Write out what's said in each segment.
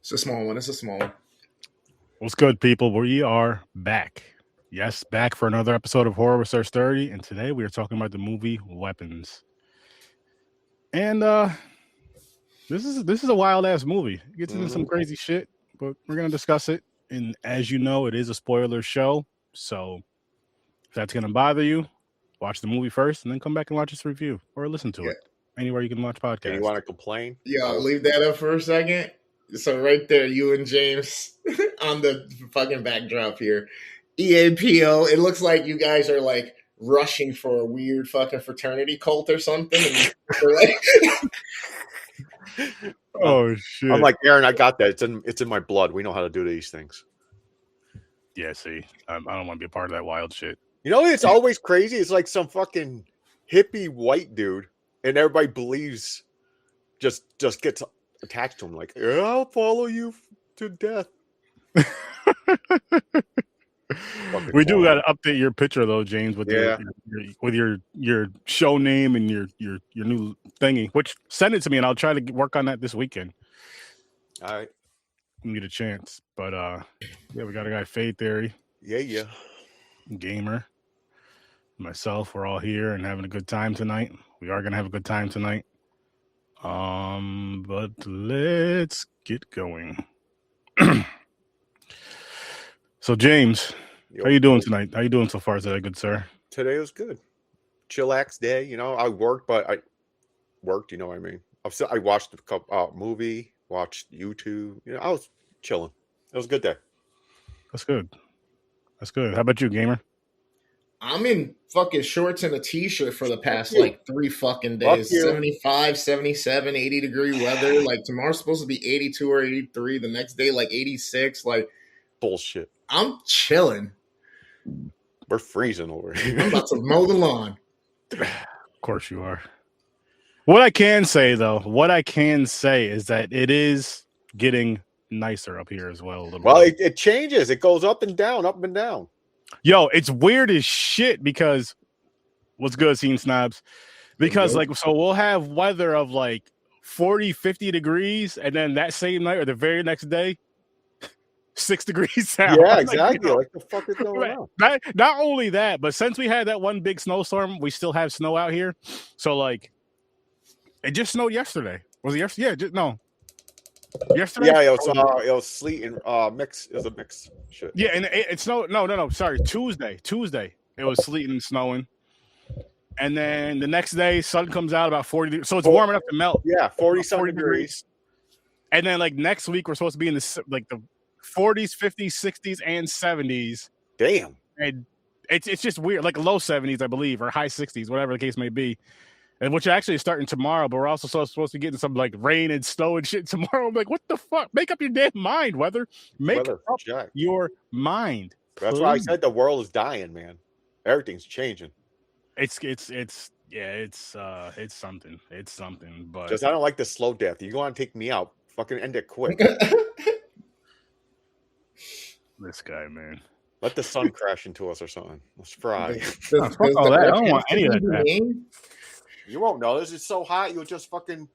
It's a small one. It's a small one. What's good, people? We are back. Yes, back for another episode of Horror with Search 30, and today we are talking about the movie Weapons. And this is a wild ass movie. It gets into some crazy shit, but we're gonna discuss it. And as you know, it is a spoiler show, so if that's gonna bother you, watch the movie first, and then come back and watch this review or listen to it anywhere you can watch podcasts. And you want to complain? Yo, leave that up for a second. So right there, you and James on the fucking backdrop here. EAPO, it looks like you guys are like rushing for a weird fucking fraternity cult or something. Oh shit! I'm like, Aaron, I got that. It's in my blood. We know how to do these things. Yeah, see, I don't want to be a part of that wild shit. You know, it's always crazy. It's like some fucking hippie white dude, and everybody believes just gets attached to him. Like, yeah, I'll follow you to death. We do got to update your picture though, James, with your show name and your new thingy. Which send it to me and I'll try to work on that this weekend. All right, need a chance, but yeah, we got a guy Fade Theory. Yeah, Gamer, myself. We're all here and having a good time tonight. We are gonna have a good time tonight. But let's get going. So, James, how you doing tonight? How you doing so far today, good sir? Today was good. Chillax day. You know, I worked, but I worked. You know what I mean? I watched a couple movie, watched YouTube. You know, I was chilling. It was a good day. That's good. That's good. How about you, Gamer? I'm in fucking shorts and a t-shirt for the past like 3 fucking days. 75, 77, 80 degree weather. Like tomorrow's supposed to be 82 or 83. The next day, like 86. Like bullshit. I'm chilling. We're freezing over here. I'm about to mow the lawn. Of course you are. What I can say is that it is getting nicer up here as well. A little bit. It changes. It goes up and down, up and down. Yo, it's weird as shit because what's good, Scene Snobs? Because so we'll have weather of like 40, 50 degrees, and then that same night or the very next day, 6 degrees out. Yeah, exactly. Like the fuck is going on? Not only that, but since we had that one big snowstorm, we still have snow out here. So like, it just snowed yesterday. Was it yesterday? Yeah, no. Yesterday? Yeah, it was sleet and mix. It was a mix. Shit. Yeah, and it snowed. No. Sorry, Tuesday. It was sleeting and snowing. And then the next day, sun comes out about 40. So it's warm enough to melt. Yeah, 40 degrees. And then like next week, we're supposed to be in the 40s, 50s, 60s, and 70s. Damn. And it's just weird, like low 70s, I believe, or high 60s, whatever the case may be. And which actually is starting tomorrow, but we're also supposed to be getting some like rain and snow and shit tomorrow. I'm like, what the fuck? Make up your damn mind, weather. Make up your mind. That's please. why I said the world is dying, man. Everything's changing. It's something. It's something. But just I don't like the slow death. You want to take me out? Fucking end it quick. This guy, man. Let the sun crash into us or something. Let's fry. Fuck all that. I don't want any of that. You won't know. This is so hot, you'll just fucking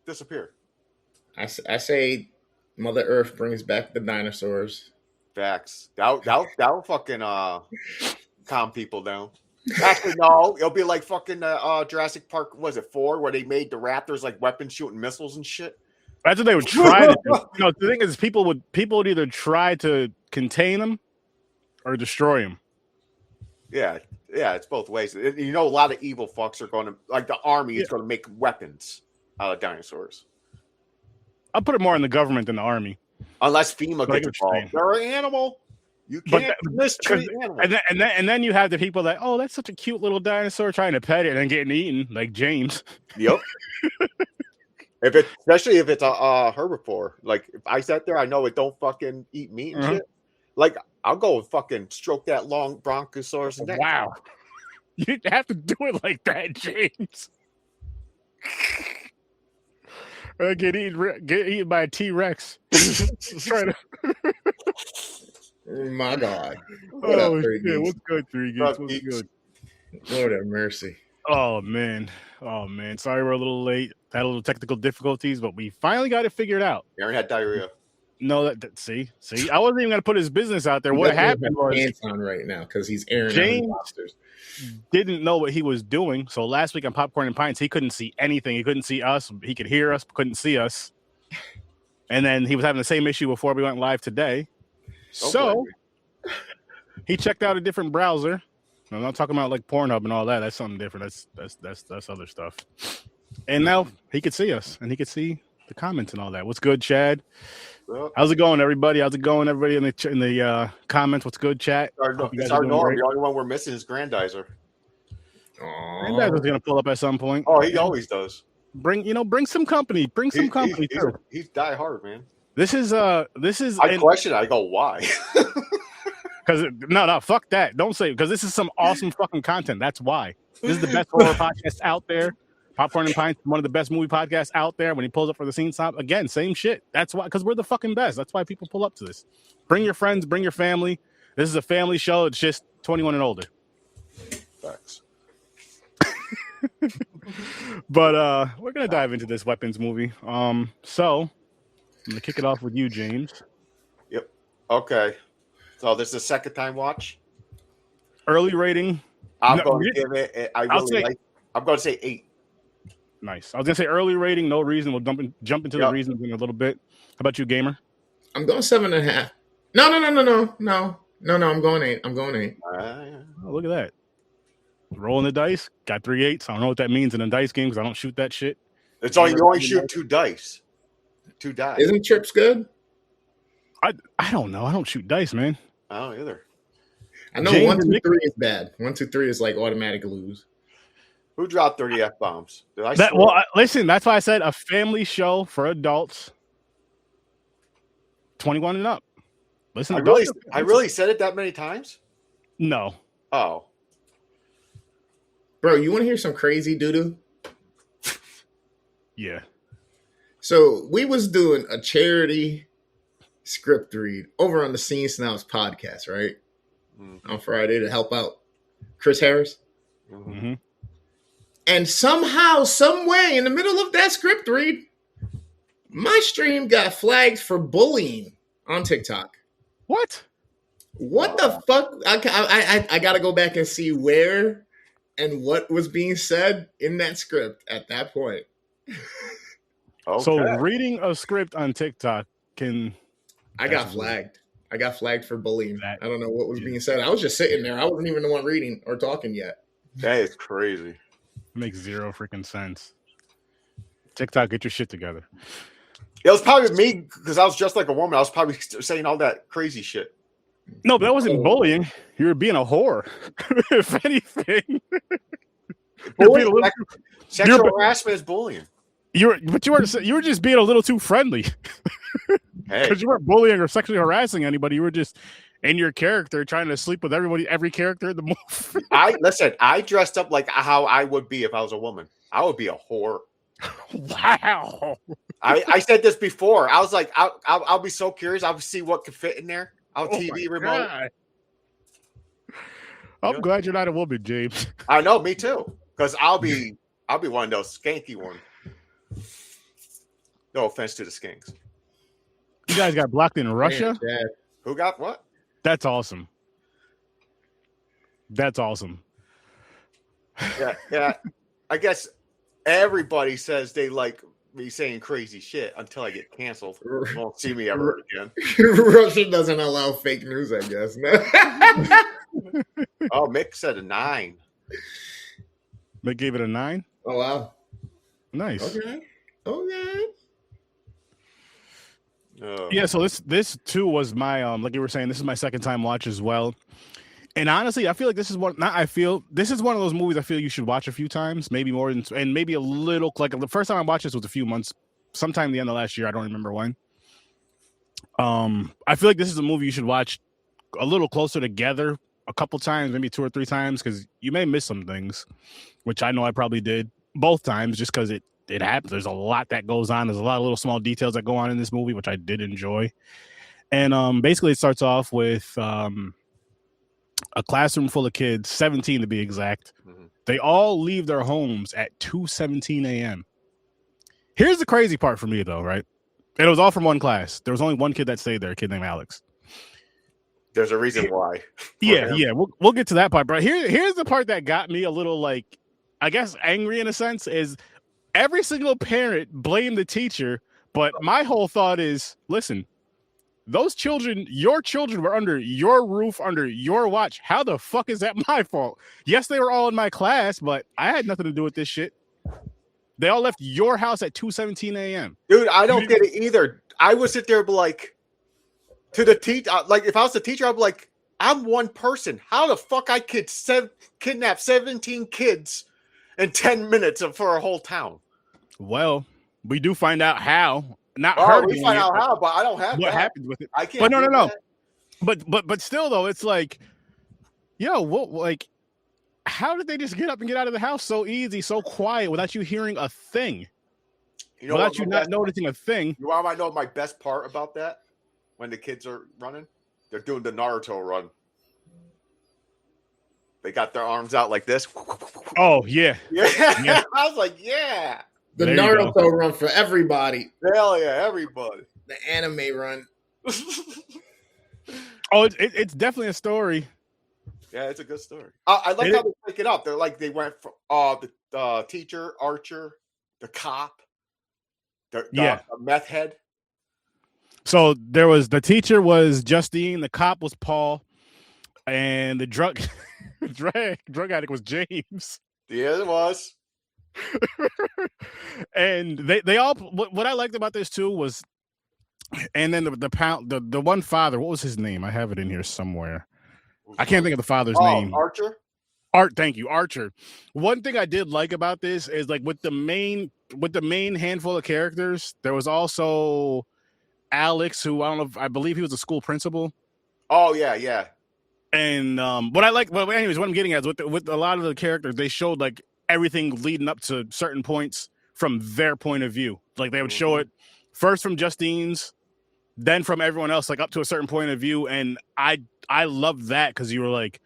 disappear. I say Mother Earth brings back the dinosaurs. Facts. That'll fucking calm people down. Actually, no. It'll be like fucking Jurassic Park, was it 4, where they made the raptors like weapons shooting missiles and shit? That's what they would try to do. No, the thing is, people would either try to contain them or destroy them. Yeah, it's both ways. You know, a lot of evil fucks are going to, like the army is going to make weapons out of dinosaurs. I'll put it more in the government than the army. Unless FEMA gets involved. They're an animal. You can't mistreat animals. And then you have the people that, oh, that's such a cute little dinosaur, trying to pet it and then getting eaten, like James. Yep. Especially if it's a herbivore. Like, if I sat there, I know it don't fucking eat meat and shit. Like, I'll go and fucking stroke that long bronchosaurus neck. Wow. You didn't have to do it like that, James. Get eaten by a T-Rex. My God. What up, shit. What's good, 3 Geeks? What's good? Lord have mercy. Oh man. Sorry we're a little late. Had a little technical difficulties, but we finally got it figured out. Aaron had diarrhea. No, see, I wasn't even gonna put his business out there. What happened was pants on right now because he's airing James out his lobsters. Didn't know what he was doing. So last week on Popcorn and Pints, he couldn't see anything. He couldn't see us. He could hear us, but couldn't see us. And then he was having the same issue before we went live today. So he checked out a different browser. I'm not talking about like Pornhub and all that. That's something different. That's other stuff. And now he could see us and he could see the comments and all that. What's good, Chad? How's it going, everybody? How's it going, everybody in the comments? What's good, chat? It's our norm. The only one we're missing is Grandizer. Grandizer's gonna pull up at some point. Oh, he always does. Bring some company. Bring some company too. He's die hard, man. This is. I question it. I go, why? Because no, fuck that. Don't say it, because this is some awesome fucking content. That's why. This is the best horror podcast out there. Popcorn and Pints, one of the best movie podcasts out there. When he pulls up for the scene stop, again, same shit. That's why, because we're the fucking best. That's why people pull up to this. Bring your friends, bring your family. This is a family show. It's just 21 and older. Facts. But we're gonna dive into this weapons movie. So I'm gonna kick it off with you, James. Yep. Okay. So this is the second time watch. Early rating. I'm going to give it. I'm going to say 8. Nice. I was gonna say early rating, no reason. We'll jump into the reasons in a little bit. How about you, gamer? I'm going 7.5. No. I'm going 8. Oh, look at that. Rolling the dice. Got 3 8s. I don't know what that means in a dice game because I don't shoot that shit. It's only you only shoot 2 dice. 2 dice. Isn't trips good? I don't know. I don't shoot dice, man. I don't either. I know 1, 2, 3 is bad. 1, 2, 3 is like automatic lose. Who dropped 30 F-bombs? Listen, that's why I said a family show for adults 21 and up. Listen, I really said it that many times? No. Oh. Bro, you want to hear some crazy doo-doo? Yeah. So we was doing a charity script read over on the SYNOPSIS podcast, right? Mm-hmm. On Friday to help out Chris Harris. Mm-hmm. And somehow, some way, in the middle of that script read, my stream got flagged for bullying on TikTok. What? What the fuck? I got to go back and see where and what was being said in that script at that point. Okay. So reading a script on TikTok can... I got flagged. I got flagged for bullying. I don't know what was being said. I was just sitting there. I wasn't even the one reading or talking yet. That is crazy. Makes zero freaking sense. TikTok, get your shit together. It was probably me because I was just like a woman. I was probably saying all that crazy shit. No, but that wasn't bullying. You were being a whore. If anything. Sexual harassment is bullying. You were just being a little too friendly. Because you weren't bullying or sexually harassing anybody. You were just in your character trying to sleep with every character in the movie. I dressed up like how I would be if I was a woman. I would be a whore. Wow. I said this before. I was like, I'll be so curious. I'll see what could fit in there. TV remote. God. I'm glad you're not a woman, James. I know, me too. Because I'll be one of those skanky ones. No offense to the skanks. You guys got blocked in Russia? Man, who got what? That's awesome. That's awesome. Yeah. I guess everybody says they like me saying crazy shit until I get canceled. You won't see me ever again. Russia doesn't allow fake news, I guess. Oh, Mick said a 9. Mick gave it a 9? Oh, wow. Nice. Okay. Yeah, so this too was my like you were saying, this is my second time watch as well. And honestly, I feel like this is one of those movies I feel you should watch a few times, maybe more than, and maybe a little, like the first time I watched this was a few months, sometime the end of last year, I don't remember when. I feel like this is a movie you should watch a little closer together, a couple times, maybe 2 or 3 times, because you may miss some things, which I know I probably did both times, just because it happens. There's a lot that goes on. There's a lot of little small details that go on in this movie, which I did enjoy. And basically, it starts off with a classroom full of kids, 17 to be exact. Mm-hmm. They all leave their homes at 2:17 a.m. Here's the crazy part for me, though, right? And it was all from one class. There was only one kid that stayed there, a kid named Alex. There's a reason why. Yeah. We'll get to that part. But here's the part that got me a little, like, I guess angry in a sense, is every single parent blamed the teacher. But my whole thought is, listen, those children, your children were under your roof, under your watch. How the fuck is that my fault? Yes, they were all in my class, but I had nothing to do with this shit. They all left your house at 2:17 a.m. Dude, I don't get it either. I would sit there and be like, to the teacher, like if I was the teacher, I'd be like, I'm one person. How the fuck I could kidnap 17 kids in 10 minutes for a whole town? Well, we do find out how. Not her. We find out how, but I don't have what that. happens with it. I can't. But no. But still, though, it's like, yo, what, like, how did they just get up and get out of the house so easy, so quiet, without you hearing a thing? You know, without you not noticing a thing. You want to know my best part about that? When the kids are running, they're doing the Naruto run. They got their arms out like this. Oh, yeah. Yeah. I was like, yeah. The Naruto run for everybody. Hell yeah, everybody. The anime run. Oh, it's definitely a story. Yeah, it's a good story. I like how they pick it up. They're like, they went from the teacher, Archer, the cop, the meth head. So there was, the teacher was Justine, the cop was Paul, and the drug addict was James. Yeah, it was. And they all, what I liked about this too was, and then the one father, what was his name? I have it in here somewhere. I can't think of the father's name. Archer. Thank you, Archer. One thing I did like about this is, like, with the main handful of characters, there was also Alex, who I believe he was a school principal. Oh yeah. And what I like, well, anyways, what I'm getting at is with a lot of the characters, they showed like everything leading up to certain points from their point of view. Like they would show it first from Justine's, then from everyone else, like up to a certain point of view. And I love that, because you were like,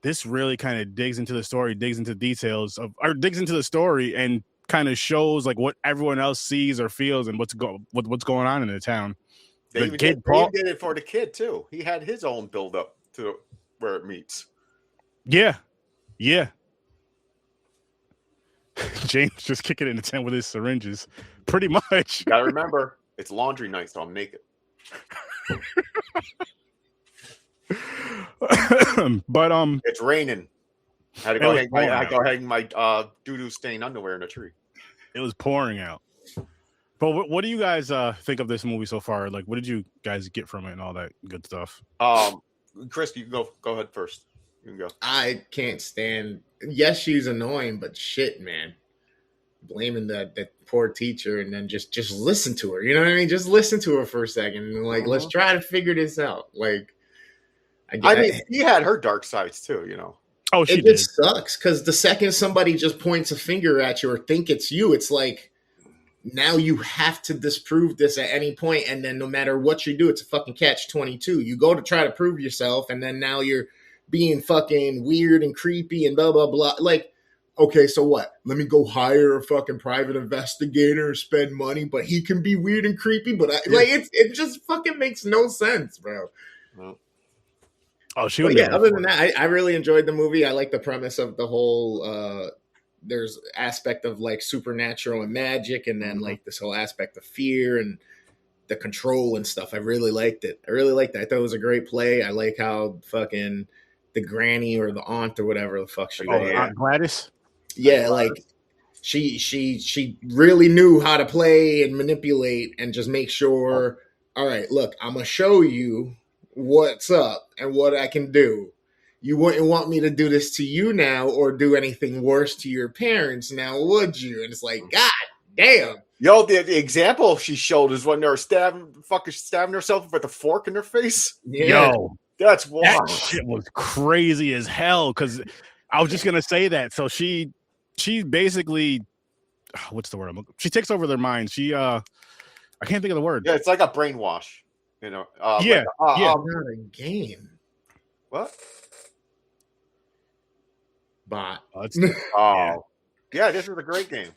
this really kind of digs into the story, digs into details of, or digs into the story and kind of shows like what everyone else sees or feels and what's going on in the town. They even did it for the kid too. He had his own build up to where it meets. Yeah. James just kicking in the tent with his syringes, pretty much. You gotta remember, it's laundry night, so I'm naked. But it's raining. I had to go hang my doo-doo stained underwear in a tree. It was pouring out. But what do you guys think of this movie so far? Like, what did you guys get from it and all that good stuff? Chris, you can go ahead first. You can go. I can't stand. Yes, she's annoying, but shit, man, blaming that poor teacher, and then just listen to her. You know what I mean? Just listen to her for a second, and like, let's try to figure this out. Like, I mean, he had her dark sides too, you know. Oh, she did. It just sucks, because the second somebody just points a finger at you or think it's you, it's like, now you have to disprove this at any point, and then no matter what you do, it's a fucking catch-22. You go to try to prove yourself, and then now you're being fucking weird and creepy and blah, blah, blah. Like, okay, so what? Let me go hire a fucking private investigator and spend money, but he can be weird and creepy, but like, it just fucking makes no sense, bro. Well, oh, she but would. Yeah, other than that, I really enjoyed the movie. I like the premise of the whole, there's aspect of like supernatural and magic, and then like this whole aspect of fear and the control and stuff. I really liked it. I thought it was a great play. I like how fucking the granny or the aunt or whatever the fuck she was. Aunt Gladys? Yeah, like she really knew how to play and manipulate and just make sure, all right, look, I'm going to show you what's up and what I can do. You wouldn't want me to do this to you now or do anything worse to your parents now, would you? And it's like, God damn. Yo, the example she showed is when they were stabbing herself with a fork in her face. Yeah. Yo, that's wild. That shit was crazy as hell, because I was just going to say that. So she basically, what's the word? She takes over their minds. I can't think of the word. Yeah, it's like a brainwash. You know. Yeah. Not a game. What? bot. Yeah, this is a great game.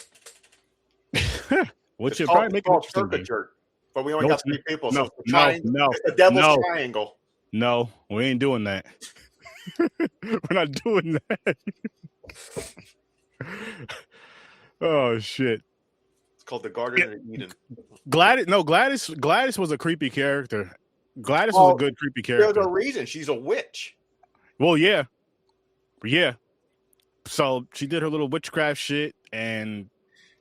Which It's should called, probably make it interesting. Circuit Jerk, but we only No, got it's 3 people. no, So it's the devil's triangle. No, we ain't doing that. We're not doing that. Oh shit. It's called the Garden of Eden. Gladys was a creepy character. Gladys was a good creepy character. There's a reason she's a witch. Well, yeah. So she did her little witchcraft shit, and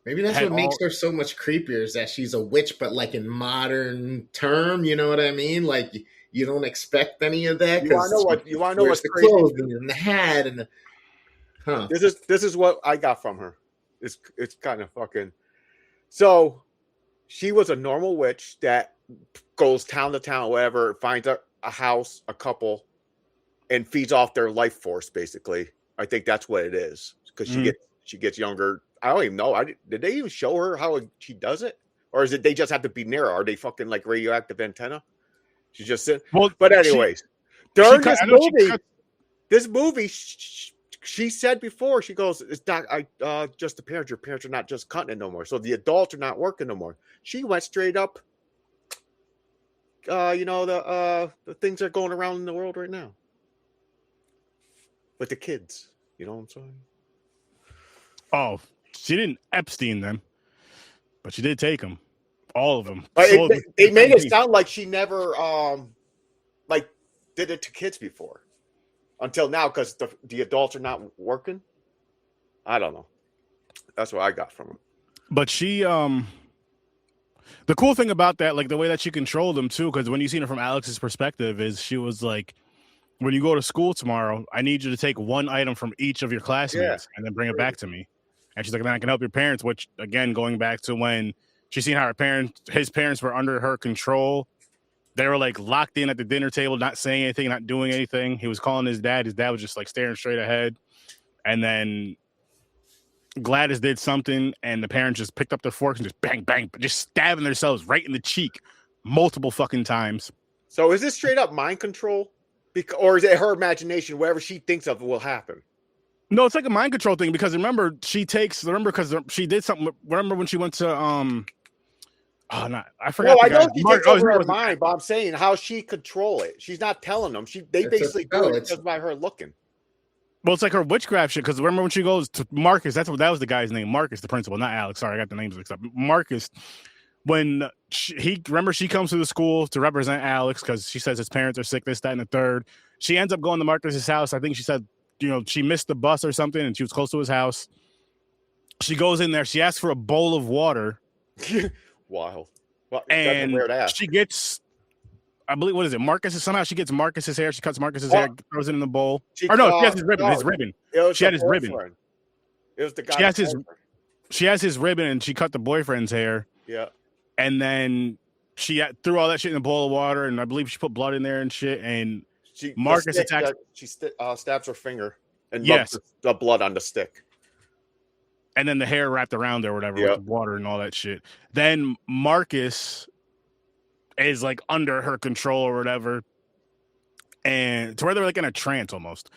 maybe that's what makes her so much creepier is that she's a witch, but like in modern term, you know what I mean? Like you don't expect any of that. You want to know what's the crazy? Clothing and the hat and This is what I got from her. It's kind of fucking. So she was a normal witch that goes town to town, whatever, finds a house, a couple, and feeds off their life force. Basically, I think that's what it is because she gets younger. I don't even know. Did they even show her how she does it, or is it they just have to be near her? Are they fucking like radioactive antenna? She's just sitting. Well, but anyways, during this movie, she said before, she goes, "It's not just the parents. Your parents are not just cutting it no more. So the adults are not working no more." She went straight up. The things that are going around in the world right now with the kids. You know what I'm saying? Oh, she didn't Epstein them, but she did take them, all of them. They made it sound like she never did it to kids before, until now because the adults are not working. I don't know. That's what I got from her. But she, the cool thing about that, like the way that she controlled them too, because when you seen her from Alex's perspective, is she was like, when you go to school tomorrow, I need you to take one item from each of your classmates and then bring it back to me. And she's like, then I can help your parents, which again, going back to when she's seen how his parents were under her control. They were like locked in at the dinner table, not saying anything, not doing anything. He was calling his dad. His dad was just like staring straight ahead. And then Gladys did something and the parents just picked up their forks and just bang, bang, just stabbing themselves right in the cheek multiple fucking times. So is this straight up mind control? Or is it her imagination? Whatever she thinks of will happen. No, it's like a mind control thing because remember because she did something. Remember when she went to I forgot. No, I know she takes over her mind, but I'm saying how she control it. She's not telling them. They basically do it just by her looking. Well, it's like her witchcraft shit. Because remember when she goes to Marcus? That was the guy's name, Marcus, the principal, not Alex. Sorry, I got the names mixed up. Marcus. When she comes to the school to represent Alex because she says his parents are sick, this, that, and the third. She ends up going to Marcus's house. I think she said, she missed the bus or something, and she was close to his house. She goes in there. She asks for a bowl of water. Wild. Well, and she gets, I believe, what is it? Marcus. Somehow she gets Marcus's hair. She cuts Marcus's hair, throws it in the bowl. She has his ribbon. His ribbon. She had his ribbon. It was the guy. She has his ribbon, and she cut the boyfriend's hair. Yeah. And then she threw all that shit in a bowl of water, and I believe she put blood in there and shit. And Marcus attacks. She stabs her finger and rubs the blood on the stick. And then the hair wrapped around her or whatever with the water and all that shit. Then Marcus is like under her control or whatever. And to where they're like in a trance almost.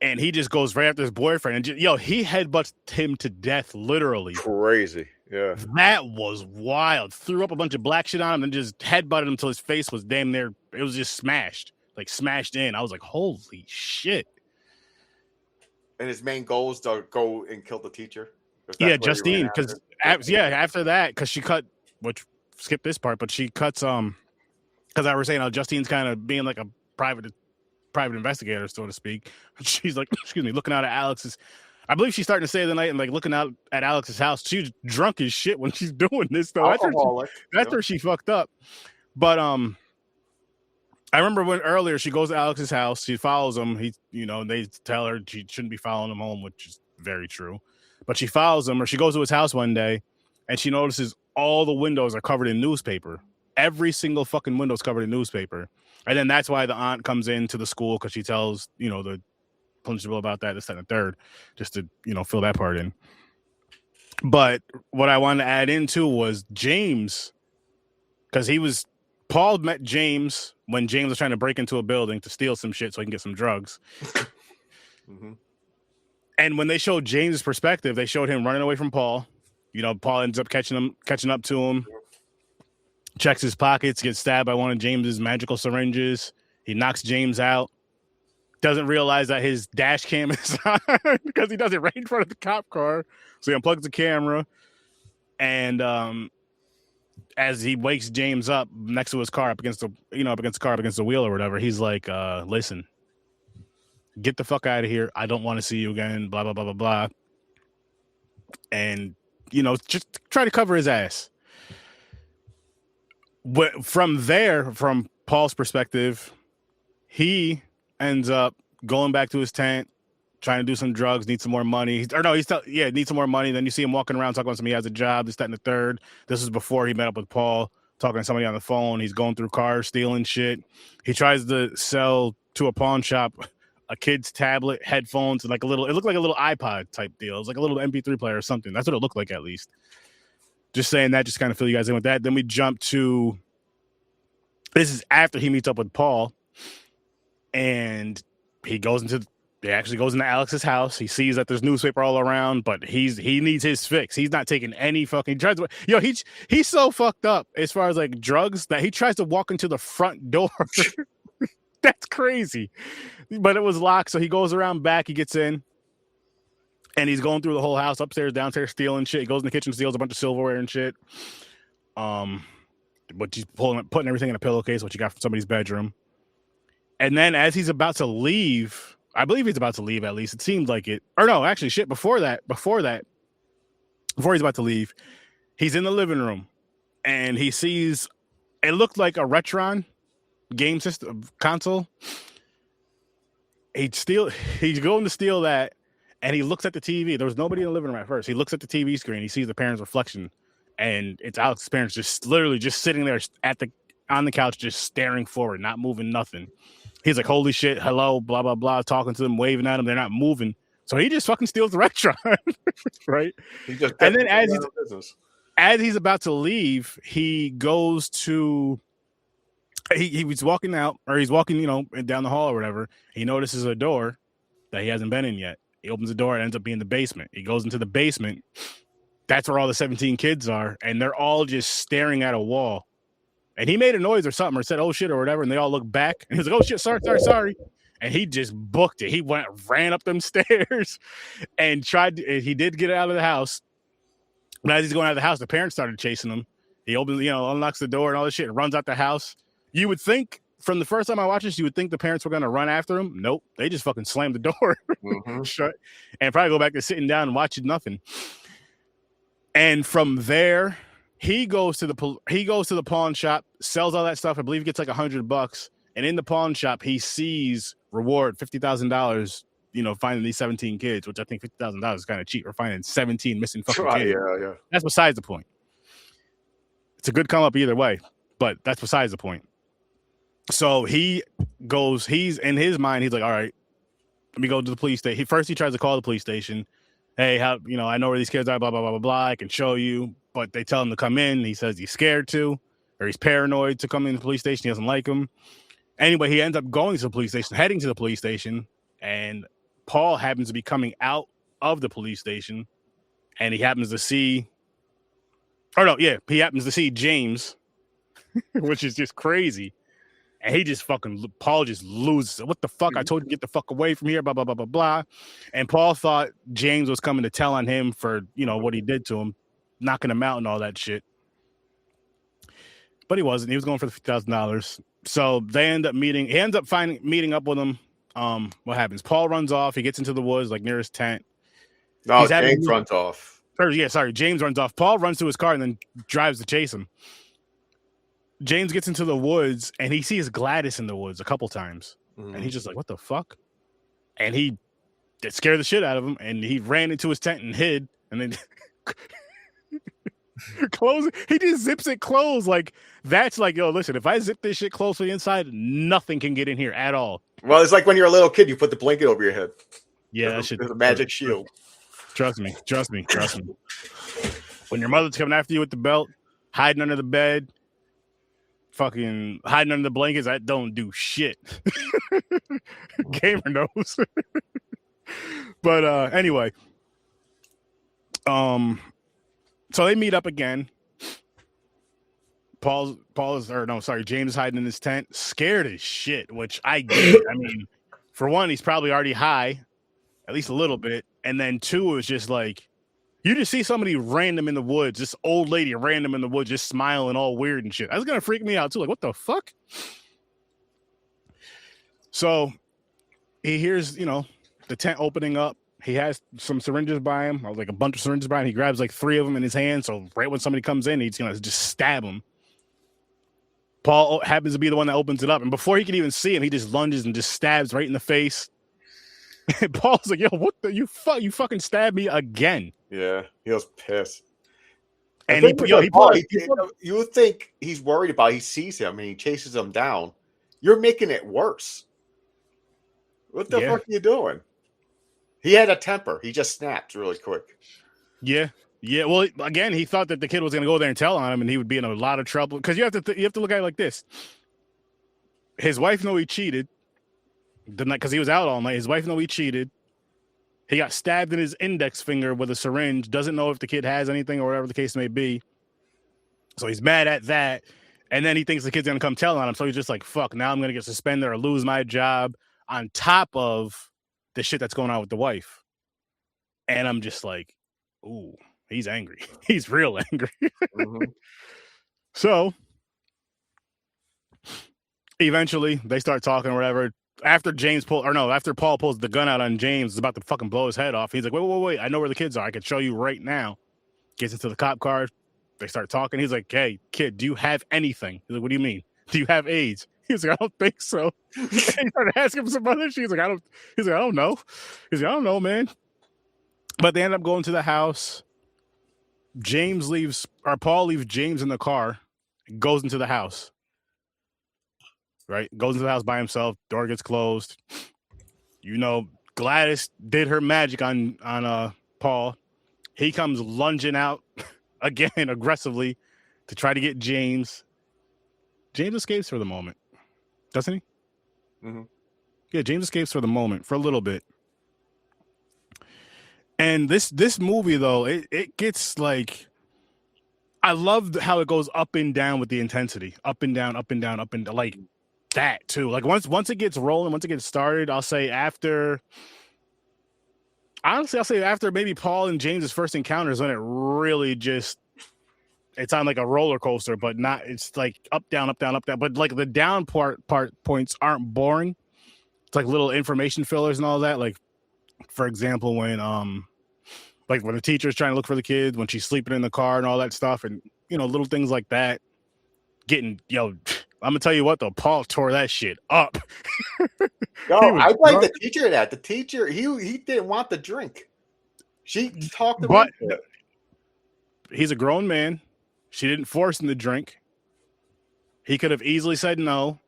And he just goes right after his boyfriend. And he headbutts him to death, literally. Crazy. Yeah. That was wild. Threw up a bunch of black shit on him and just headbutted him until his face was damn near, it was just smashed. Like smashed in. I was like, holy shit. And his main goal is to go and kill the teacher. Yeah, Justine. Because after that, because she cut, which skip this part, but she cuts because I was saying how Justine's kind of being like a private investigator, so to speak. She's like, looking out at Alex's. I believe she's starting to stay the night and like looking out at Alex's house. She's drunk as shit when she's doing this, though. That's where she fucked up. But I remember when earlier she goes to Alex's house, she follows him. They tell her she shouldn't be following him home, which is very true. But she follows him, or she goes to his house one day, and she notices all the windows are covered in newspaper. Every single fucking window's covered in newspaper. And then that's why the aunt comes into the school because she tells the principal about that, this, that, and the third, just to fill that part in. But what I wanted to add into was James, because Paul met James when James was trying to break into a building to steal some shit so he can get some drugs. Mm-hmm. And when they showed James' perspective, they showed him running away from Paul. You know, Paul ends up catching up to him, checks his pockets, gets stabbed by one of James's magical syringes. He knocks James out. Doesn't realize that his dash cam is on because he does it right in front of the cop car. So he unplugs the camera, and as he wakes James up next to his car, up against the wheel or whatever, he's like, "Listen, get the fuck out of here. I don't want to see you again." Blah blah blah blah blah, and just try to cover his ass. But from there, from Paul's perspective, he ends up going back to his tent, trying to do some drugs, need some more money. Need some more money. Then you see him walking around talking about somebody he has a job, this, that, and the third. This is before he met up with Paul, talking to somebody on the phone. He's going through cars, stealing shit. He tries to sell to a pawn shop a kid's tablet, headphones, and it looked like a little iPod type deal. It was like a little MP3 player or something. That's what it looked like, at least. Just saying that, just kind of fill you guys in with that. Then we jump to, this is after he meets up with Paul, and he actually goes into Alex's house. He sees that there's newspaper all around, but he needs his fix. He's not taking any fucking drugs. He's so fucked up as far as like drugs that he tries to walk into the front door. That's crazy. But it was locked, so he goes around back, he gets in, and he's going through the whole house, upstairs, downstairs, stealing shit. He goes in the kitchen, steals a bunch of silverware and shit. But he's putting everything in a pillowcase, which he got from somebody's bedroom. And then as he's about to leave, I believe he's about to leave, at least. It seemed like it. Or no, actually, shit, before he's about to leave, he's in the living room, and he sees, it looked like a Retron game system console. He's going to steal that, and he looks at the TV. There was nobody in the living room at first. He looks at the TV screen. He sees the parents' reflection, and it's Alex's parents just literally just sitting there on the couch, just staring forward, not moving nothing. He's like, holy shit, hello, blah, blah, blah, talking to them, waving at them. They're not moving. So he just fucking steals the Retron, right? And then as he's about to leave, he goes to, he was walking out, or he's walking, down the hall or whatever. He notices a door that he hasn't been in yet. He opens the door. It ends up being the basement. He goes into the basement. That's where all the 17 kids are, and they're all just staring at a wall. And he made a noise or something, or said, oh shit, or whatever, and they all look back. And he was like, oh shit, sorry. And he just booked it. He ran up them stairs and he did get out of the house. But as he's going out of the house, the parents started chasing him. He opens, unlocks the door and all this shit and runs out the house. You would think, from the first time I watched this, you would think the parents were going to run after him. Nope. They just fucking slammed the door shut and probably go back to sitting down and watching nothing. And from there, he goes to the pawn shop, sells all that stuff. I believe he gets like $100. And in the pawn shop, he sees reward $50,000. Finding these 17 kids, which I think $50,000 is kind of cheap. We're finding 17 missing fucking kids. Yeah. That's besides the point. It's a good come up either way, but that's besides the point. So he's in his mind, he's like, all right, let me go to the police station. First he tries to call the police station. Hey, I know where these kids are, blah, blah, blah, blah, blah. I can show you. But they tell him to come in. He says he's scared to, or he's paranoid to come in the police station. He doesn't like him. Anyway, he ends up going to the police station, heading to the police station, and Paul happens to be coming out of the police station, and he happens to see James, which is just crazy. And Paul just loses it. What the fuck? I told you to get the fuck away from here, blah, blah, blah, blah, blah. And Paul thought James was coming to tell on him for, what he did to him, knocking him out and all that shit. But he wasn't. He was going for the $50,000. So they end up meeting. He ends up meeting up with him. What happens? Paul runs off. He gets into the woods, like near his tent. No, James runs off. James runs off. Paul runs to his car and then drives to chase him. James gets into the woods and he sees Gladys in the woods a couple times. And he's just like, what the fuck? And it scared the shit out of him. And he ran into his tent and hid. And then he just zips it closed. Like, that's like, yo, listen, if I zip this shit closed from the inside, nothing can get in here at all. Well, it's like when you're a little kid, you put the blanket over your head. Yeah, that shit. There's a magic shield. Trust me. When your mother's coming after you with the belt, hiding under the bed, fucking hiding under the blankets, that don't do shit. Gamer knows. But anyway, so they meet up again. James is hiding in his tent, scared as shit, which I get. I mean, for one, he's probably already high, at least a little bit. And then two, it was just like, you just see somebody random in the woods, this old lady random in the woods, just smiling all weird and shit. That's going to freak me out too. Like, what the fuck? So he hears, the tent opening up. He has some syringes by him, or like a bunch of syringes by him. He grabs like 3 of them in his hand. So right when somebody comes in, he's going to just stab him. Paul happens to be the one that opens it up. And before he can even see him, he just lunges and just stabs right in the face. And Paul's like, yo, what the, you fucking stabbed me again. Yeah, he was pissed. And you would think he's worried about, he sees him and he chases him down. You're making it worse. What the fuck are you doing? He had a temper. He just snapped really quick. Yeah. Yeah, well, again, he thought that the kid was going to go there and tell on him, and he would be in a lot of trouble. Because you have to look at it like this. His wife knew he cheated the night because he was out all night. His wife knew he cheated. He got stabbed in his index finger with a syringe. Doesn't know if the kid has anything or whatever the case may be. So he's mad at that. And then he thinks the kid's going to come tell on him. So he's just like, fuck, now I'm going to get suspended or lose my job on top of the shit that's going on with the wife. And I'm just like, ooh. He's angry. He's real angry. Mm-hmm. So eventually they start talking or whatever. After Paul pulls the gun out on James, is about to fucking blow his head off. He's like, wait. I know where the kids are. I can show you right now. Gets into the cop car. They start talking. He's like, hey, kid, do you have anything? He's like, what do you mean? Do you have AIDS? He's like, I don't think so. And he started asking him some other shit. He's like, I don't know. He's like, I don't know, man. But they end up going to the house. Paul leaves James in the car, goes into the house. Right? Goes into the house by himself. Door gets closed. Gladys did her magic on Paul. He comes lunging out again aggressively to try to get James. James escapes for the moment. Doesn't he? Mm-hmm. Yeah, James escapes for the moment, for a little bit. And this movie, though, it gets like, I love how it goes up and down with the intensity, up and down, like that too. Like once it gets rolling, once it gets started, I'll say after maybe Paul and James's first encounters, when it really just, it's on like a roller coaster, but not. It's like up, down, but like the down part points aren't boring. It's like little information fillers and all that, like. For example, when the teacher's trying to look for the kids, when she's sleeping in the car and all that stuff, and little things like that. I'm gonna tell you what though, Paul tore that shit up. No, I blame the teacher. The teacher, he didn't want the drink. She talked about it. He's a grown man. She didn't force him to drink. He could have easily said no.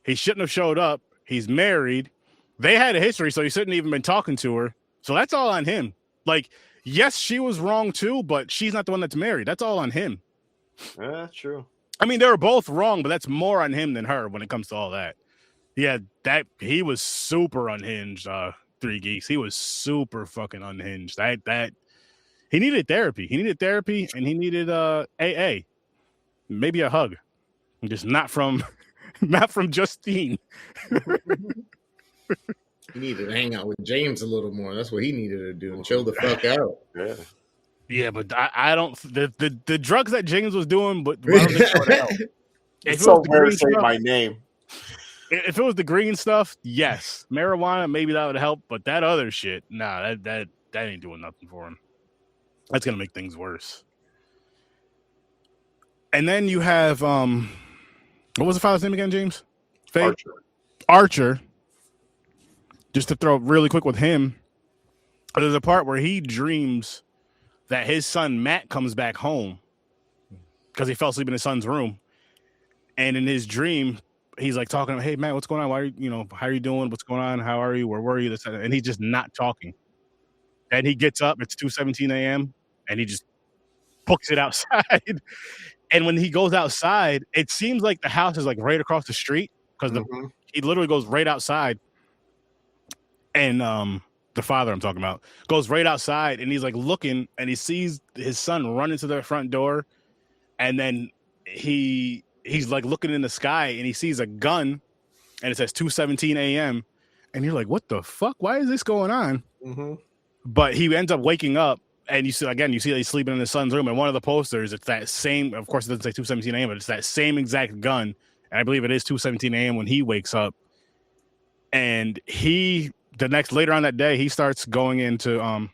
He shouldn't have showed up. He's married. They had a history, so he shouldn't even been talking to her. So that's all on him. Like, yes, she was wrong too, but she's not the one that's married. That's all on him. Yeah, true. I mean, they were both wrong, but that's more on him than her when it comes to all that. Yeah, he was super unhinged. 3 Geeks. He was super fucking unhinged. That he needed therapy. He needed therapy, and he needed AA, maybe a hug, just not from Justine. He needed to hang out with James a little more. That's what he needed to do and chill the fuck out. Yeah, but I don't. The drugs that James was doing, but I don't think so would help. It's so weird to say my name. If it was the green stuff, yes, marijuana maybe that would help, but that other shit, nah, that ain't doing nothing for him. That's gonna make things worse. And then you have what was the father's name again, James? Archer. Just to throw really quick with him, there's a part where he dreams that his son Matt comes back home because he fell asleep in his son's room, and in his dream, he's like talking to him, hey Matt, what's going on? Why are you, how are you doing? What's going on? How are you? Where were you? And he's just not talking. And he gets up. It's 2:17 a.m. and he just books it outside. And when he goes outside, it seems like the house is like right across the street because he literally goes right outside. And the father I'm talking about, goes right outside and he's like looking and he sees his son run into the front door, and then he's like looking in the sky and he sees a gun and it says 2:17 a.m. and you're like, what the fuck? Why is this going on? Mm-hmm. But he ends up waking up and you see that he's sleeping in his son's room, and one of the posters, it's that same, of course it doesn't say 2:17 a.m., but it's that same exact gun, and I believe it is 2:17 a.m. when he wakes up. And later on that day, he starts going into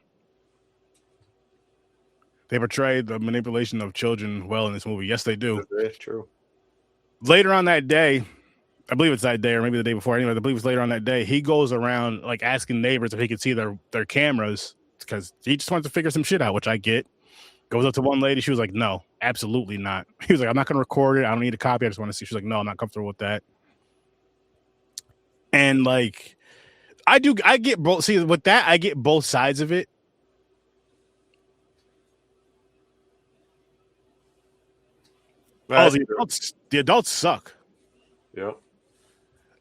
they portray the manipulation of children well in this movie. Yes, they do. That's true. Later on that day, I believe it's that day or maybe the day before. Anyway, I believe it's later on that day. He goes around like asking neighbors if he could see their cameras because he just wants to figure some shit out, which I get. Goes up to one lady. She was like, no, absolutely not. He was like, I'm not going to record it. I don't need a copy. I just want to see. She's like, no, I'm not comfortable with that. And like, I get both. See, with that, I get both sides of it. The adults suck. Yeah.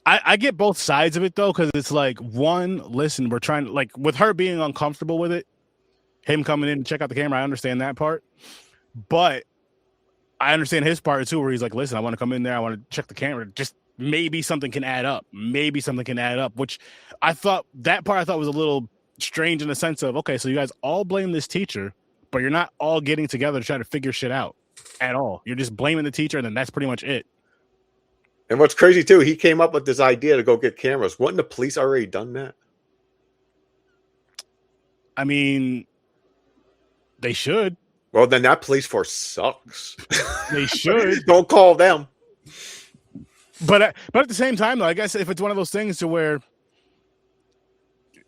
I get both sides of it though, because it's like, one, listen, we're trying to, like, with her being uncomfortable with it, him coming in to check out the camera, I understand that part. But I understand his part too, where he's like, listen, I want to come in there, I want to check the camera. Just maybe something can add up. Which I thought was a little strange in the sense of, okay, so you guys all blame this teacher, but you're not all getting together to try to figure shit out at all. You're just blaming the teacher, and then that's pretty much it. And what's crazy too, he came up with this idea to go get cameras. Wouldn't the police already done that? I mean, they should. Well, then that police force sucks. They should. Don't call them. But at the same time, though, I guess if it's one of those things to where,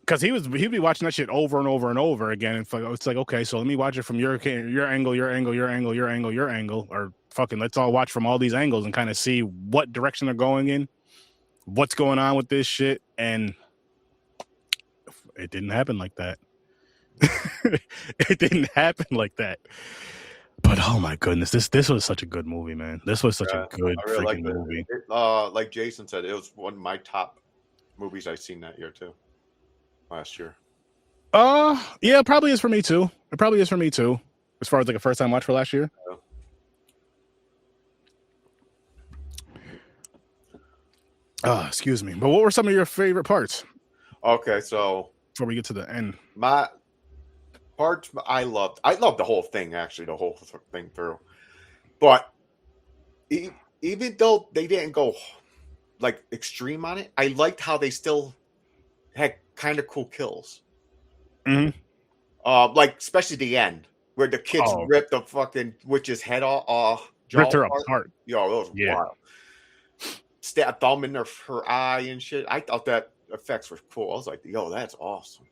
because he'd be watching that shit over and over and over again. And it's like, okay, so let me watch it from your angle, or fucking let's all watch from all these angles and kind of see what direction they're going in, what's going on with this shit. And it didn't happen like that. It didn't happen like that. But oh my goodness, this was such a good movie, man. This was such a good freaking movie. Like Jason said, it was one of my top movies I've seen that year too. Last year. Yeah, it probably is for me too. As far as like a first time watch for last year. Excuse me. But what were some of your favorite parts? Okay, so before we get to the end, my parts I loved the whole thing, actually, the whole thing through. But even though they didn't go like extreme on it, I liked how they still had kind of cool kills. Mm-hmm. Like especially the end where the kids ripped the fucking witch's head off, ripped her apart. Yo, it was wild. Stab a thumb in her eye and shit. I thought that effects were cool. I was like, yo, that's awesome.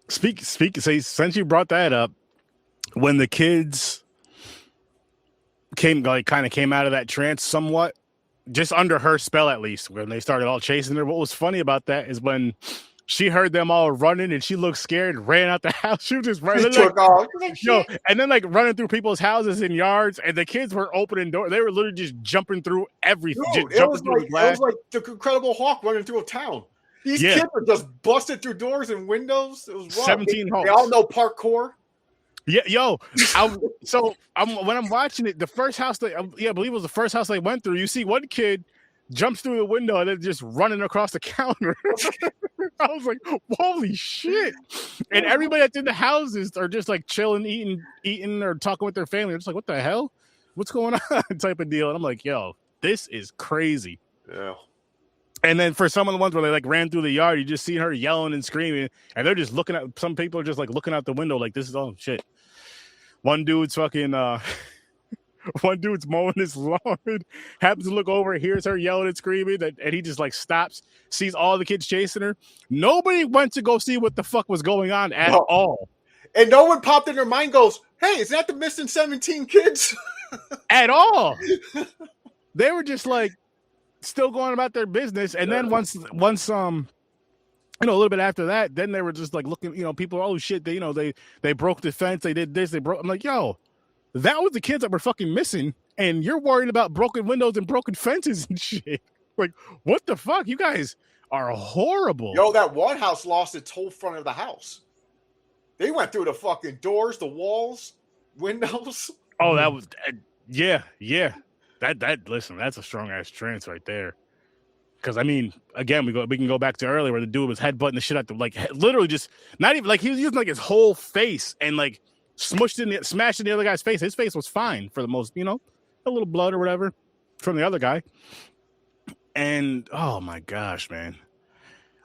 Speak. Say, since you brought that up, when the kids came out of that trance somewhat, just under her spell at least, when they started all chasing her. What was funny about that is when she heard them all running and she looked scared, ran out the house. She was just running, and then like running through people's houses and yards, and the kids were opening doors. They were literally just jumping through everything. Dude, it was like the Incredible Hulk running through a town. These kids were just busted through doors and windows. It was wild. 17 Hulks. They all know parkour. Yeah, when I'm watching it, the first house I believe it was the first house they went through. You see one kid jumps through the window and then just running across the counter. I was like, holy shit. And everybody that's in the houses are just like chilling, eating or talking with their family. They're just like, what the hell? What's going on? Type of deal. And I'm like, yo, this is crazy. Yeah. And then for some of the ones where they like ran through the yard, you just see her yelling and screaming, and they're just looking at, some people are just like looking out the window like, this is all shit. One dude's fucking one dude's mowing his lawn, happens to look over, hears her yelling and screaming, and he just like stops, sees all the kids chasing her. Nobody went to go see what the fuck was going on at all. And no one popped in their mind, goes, hey, is that the missing 17 kids? At all. They were just like still going about their business. And then once a little bit after that, then they were just like looking, people, oh shit, they broke the fence, they did this, I'm like, yo, that was the kids that were fucking missing, and you're worried about broken windows and broken fences and shit. Like, what the fuck? You guys are horrible. Yo, that one house lost its whole front of the house. They went through the fucking doors, the walls, windows. Oh, that was yeah. Listen, that's a strong ass trance right there. Because I mean, again, we can go back to earlier where the dude was headbutting the shit out the literally just not even like he was using like his whole face and like smashed in the other guy's face. His face was fine for the most, a little blood or whatever from the other guy. And oh my gosh, man,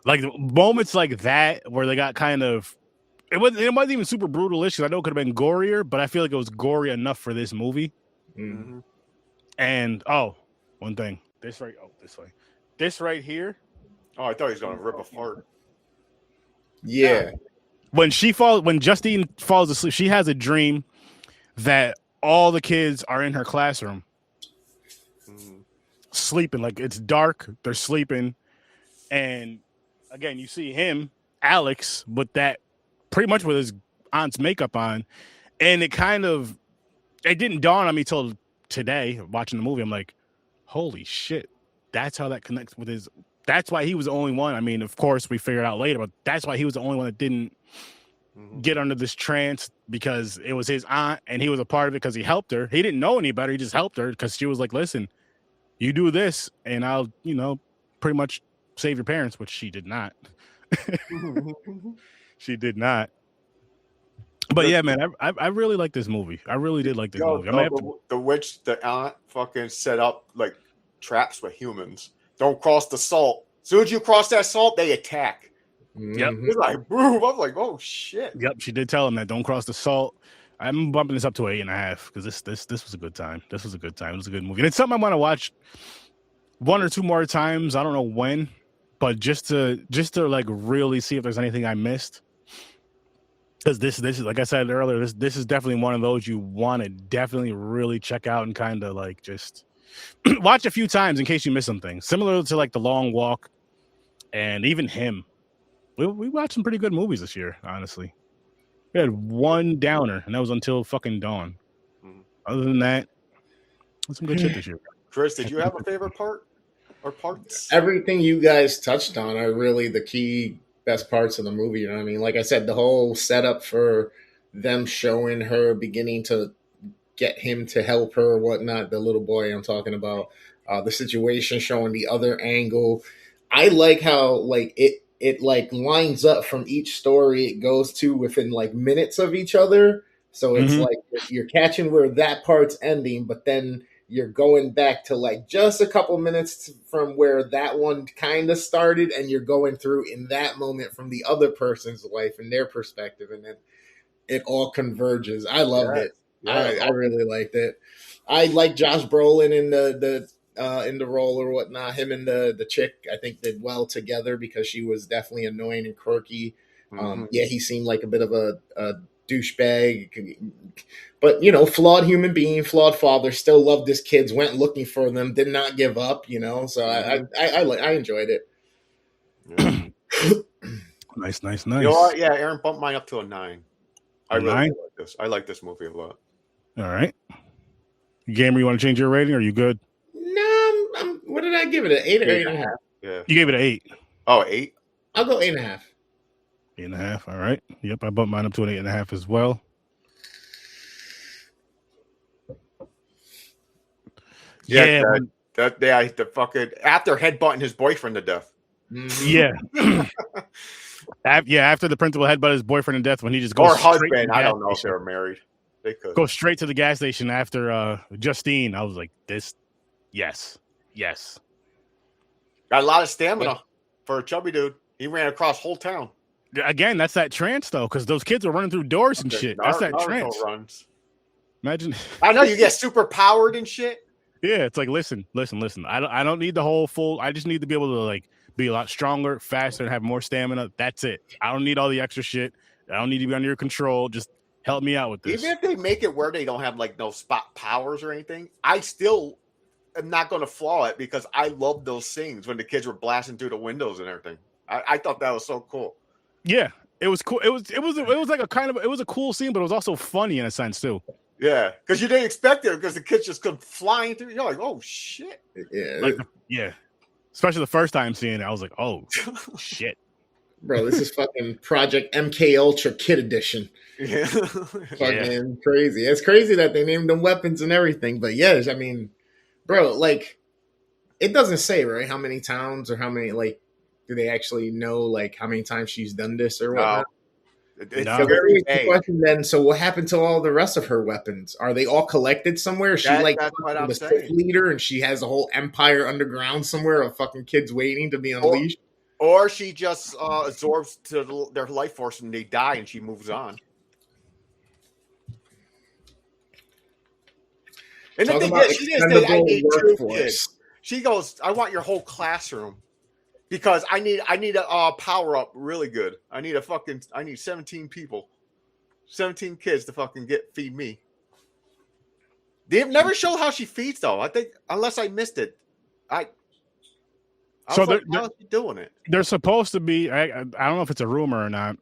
like moments like that where they got kind of. It wasn't even super brutal-ish. I know it could have been gorier, but I feel like it was gory enough for this movie. Mm-hmm. And one thing, this way, this right here. Oh, I thought he was gonna rip apart. Yeah. When Justine falls asleep, she has a dream that all the kids are in her classroom, sleeping. Like it's dark, they're sleeping, and again, you see him, Alex, with that. Pretty much with his aunt's makeup on, and it didn't dawn on me till today watching the movie. I'm like, holy shit, that's how that connects with his. That's why he was the only one. I mean, of course, we figured out later, but that's why he was the only one that didn't get under this trance because it was his aunt, and he was a part of it because he helped her. He didn't know any better. He just helped her because she was like, listen, you do this, and I'll, pretty much save your parents, which she did not. She did not. But yeah, man, I really like this movie. I really did like this movie. The witch, the aunt, fucking set up like traps with humans. Don't cross the salt. As soon as you cross that salt, they attack. Yep. It's like boom. I'm like, oh shit. Yep, she did tell him that don't cross the salt. I'm bumping this up to 8.5 because this was a good time. This was a good time. It was a good movie, and it's something I want to watch one or two more times. I don't know when, but just to like really see if there's anything I missed. Because this is, like I said earlier, this is definitely one of those you want to definitely really check out and kind of like just watch a few times in case you miss something. Similar to like The Long Walk and even Him. We watched some pretty good movies this year, honestly. We had one downer, and that was Until Fucking Dawn. Other than that, some good shit this year. Chris, did you have a favorite part or parts? Everything you guys touched on are really the key best parts of the movie. You know what I mean? Like I said, the whole setup for them showing her beginning to get him to help her or whatnot, the little boy I'm talking about, the situation showing the other angle. I like how like it like lines up from each story it goes to within like minutes of each other. So it's like you're catching where that part's ending, but then you're going back to like just a couple minutes from where that one kind of started, and you're going through in that moment from the other person's life and their perspective, and then it all converges. I loved it. Yeah. I really liked it. I like Josh Brolin in the role or whatnot. Him and the chick, I think, did well together because she was definitely annoying and quirky. Yeah, he seemed like a bit of a douchebag, but flawed human being, flawed father, still loved his kids, went looking for them, did not give up, so I enjoyed it. Yeah. Nice. You know what? Yeah, Aaron bumped mine up to a 9. I really like this. I like this movie a lot. All right. Gamer, you want to change your rating, or are you good? No, what did I give it? An 8 or 8.5? Yeah. You gave it an 8. Oh, 8? I'll go 8.5. 8.5. All right. Yep, I bumped mine up to an 8.5 as well. Yeah, the fucking after headbutting his boyfriend to death. Yeah. After the principal headbutted his boyfriend to death, when he just goes or husband. I don't know if they were married. They could go straight to the gas station after Justine. I was like, this, yes. Got a lot of stamina for a chubby dude. He ran across whole town. Again, that's that trance though, because those kids were running through doors and shit. That's that trance. Runs. Imagine. I know you get super powered and shit. Yeah, it's like listen. I don't need the whole full. I just need to be able to like be a lot stronger, faster, and have more stamina. That's it. I don't need all the extra shit. I don't need to be under your control. Just help me out with this. Even if they make it where they don't have like no spot powers or anything, I still am not going to flaw it because I love those scenes when the kids were blasting through the windows and everything. I thought that was so cool. Yeah, it was cool. It was like it was a cool scene, but it was also funny in a sense too. Yeah, because you didn't expect it because the kids just come flying through. You're like, oh shit. Yeah, Especially the first time seeing it, I was like, "Oh shit, Bro, this is fucking Project MK Ultra Kid Edition. Yeah. Fucking crazy. It's crazy that they named them weapons and everything. But yes, I mean, bro, like, it doesn't say, right, how many towns or how many, like, do they actually know, like, how many times she's done this or whatnot? It's No. So there is the vague. question then, so what happened to all the rest of her weapons? Are they all collected somewhere? Is she like That's what I'm the saying. Sith leader and she has a whole empire underground somewhere of fucking kids waiting to be unleashed? Or she just absorbs to their life force and they die and she moves on. And the Talk thing about is, she didn't say, I expendable need 2 workforce. kids. She goes, I want your whole classroom because I need a power up really good. I need 17 people, 17 kids to fucking feed me. They never show how she feeds though. I think unless I missed it, I So was like, how is she doing it? They're supposed to be. I don't know if it's a rumor or not,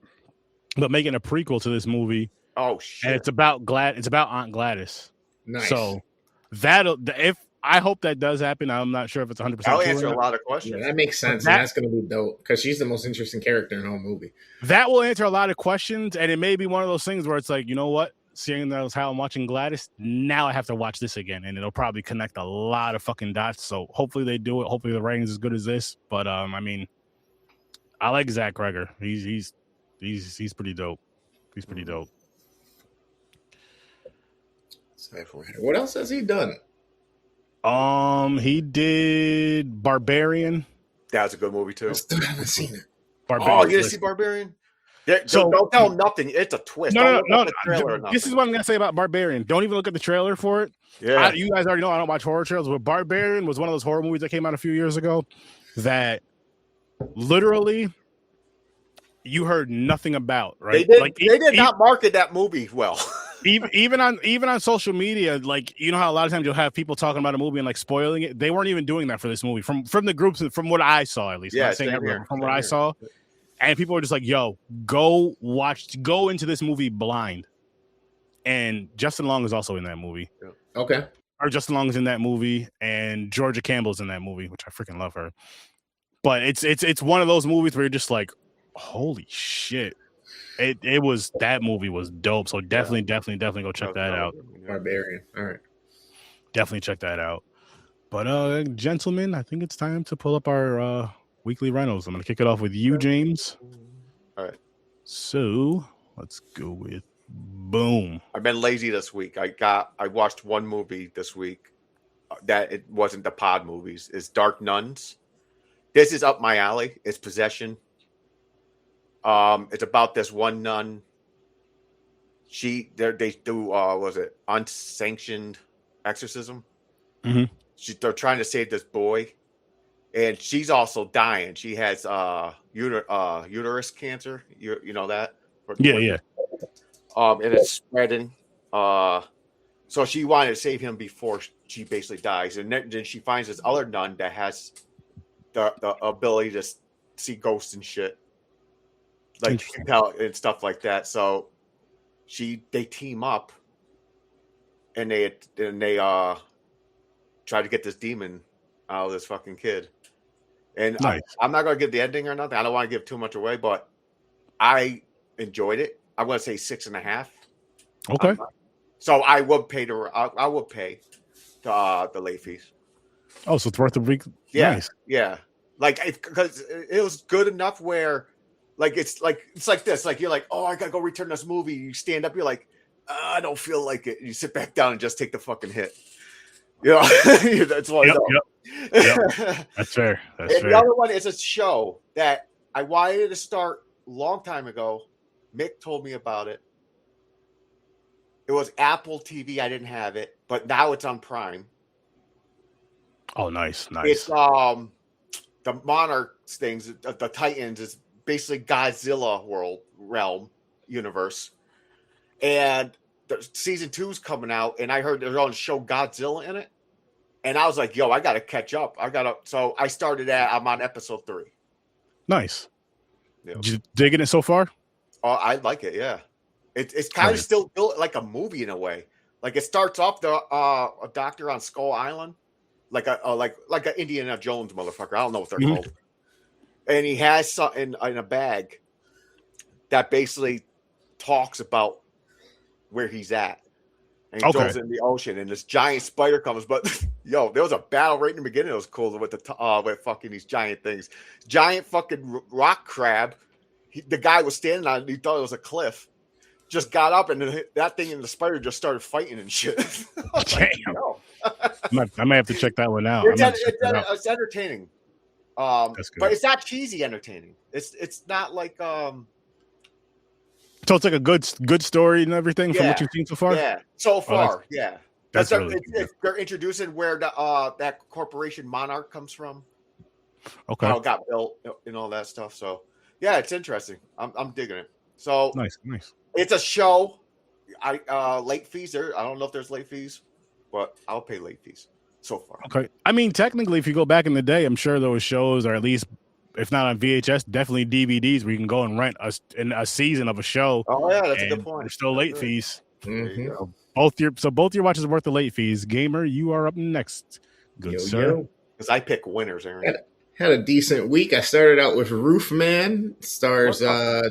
but making a prequel to this movie, Oh shit! and it's about It's about Aunt Gladys. Nice. So if I hope that does happen, I'm not sure if it's 100%. That'll answer a lot of questions. Yeah, that makes sense. And that's going to be dope because she's the most interesting character in the whole movie. That will answer a lot of questions, and it may be one of those things where it's like, you know what? Seeing that was how I'm watching Gladys, now I have to watch this again, and it'll probably connect a lot of fucking dots. So hopefully they do it. Hopefully the writing's as good as this. But I mean, I like Zach Cregger. He's pretty dope. He's pretty dope. What else has he done? He did Barbarian. That was a good movie too. I still haven't seen it. Barbarian. Oh, you didn't see Barbarian? Yeah, so don't tell him nothing. It's a twist. No. This is what I'm gonna say about Barbarian. Don't even look at the trailer for it. Yeah, You guys already know I don't watch horror trailers, but Barbarian was one of those horror movies that came out a few years ago that literally you heard nothing about. Right? they did not market that movie well. even on social media, like, you know how a lot of times you'll have people talking about a movie and like spoiling it. They weren't even doing that for this movie from the groups, from what I saw, at least. Yeah, I'm not saying everyone, from what I saw. And people were just like, yo, go into this movie blind. And Justin Long is also in that movie. Okay. Or Justin Long is in that movie, and Georgia Campbell's in that movie, which I freaking love her. But it's one of those movies where you're just like, holy shit. That movie was dope. So definitely go check that out. Barbarian. All right. Definitely check that out. But gentlemen, I think it's time to pull up our weekly rentals. I'm gonna kick it off with you, James. All right. So let's go with boom. I've been lazy this week. I watched one movie this week that it wasn't the pod movies. It's Dark Nuns. This is up my alley. It's Possession. It's about this one nun. They do was it unsanctioned exorcism? Mm-hmm. They're trying to save this boy, and she's also dying. She has uterus cancer. You know that? Yeah. And it's spreading. So she wanted to save him before she basically dies, and then she finds this other nun that has the ability to see ghosts and shit, like and stuff like that. So they team up, and they try to get this demon out of this fucking kid. And nice. I'm not going to give the ending or nothing. I don't want to give too much away, but I enjoyed it. I'm going to say 6.5. Okay. So I would pay the late fees. Oh, so it's worth the week. Yeah, nice. Yeah. Like, because it was good enough where, like, it's like this. Like, you're like, oh, I gotta go return this movie. You stand up, you're like, I don't feel like it. You sit back down and just take the fucking hit. You know, that's what. Yep. That's fair. The other one is a show that I wanted to start a long time ago. Mick told me about it. It was Apple TV. I didn't have it, but now it's on Prime. Oh, nice. It's the Monarchs things, the Titans is basically Godzilla realm universe, and the season 2's coming out, and I heard they're going to show Godzilla in it, and I was like, yo, I got to catch up. So I started I'm on episode 3. Nice. Yeah. Did you digging it so far? Oh, I like it. Yeah, it's kind of still built like a movie in a way. Like, it starts off a doctor on Skull Island, like a Indiana Jones motherfucker. I don't know what they're Mhm. called. And he has something in a bag that basically talks about where he's at. And he throws it in the ocean, and this giant spider comes. But yo, there was a battle right in the beginning. It was cool with with fucking these giant things, giant fucking rock crab. The guy was standing on it. He thought it was a cliff. Just got up, and then that thing and the spider just started fighting and shit. Damn. No. I may have to check that one out. It's entertaining, That's good. but it's not cheesy entertaining. It's not like So it's like a good story and everything from what you've seen so far. Yeah, so far, That's really good. They're introducing where that corporation Monarch comes from. Okay, How it got built and all that stuff. So yeah, it's interesting. I'm digging it. So nice. It's a show. Late fees there. I don't know if there's late fees, but I'll pay late fees so far. Okay, I mean, technically, if you go back in the day, I'm sure there were shows, or at least, if not on VHS, definitely DVDs where you can go and rent a season of a show. Oh yeah, that's a good point. There's still late fees. Mm-hmm. Both your watches are worth the late fees. Gamer, you are up next. Good sir. Because I pick winners, Aaron. Had a decent week. I started out with Roofman. Stars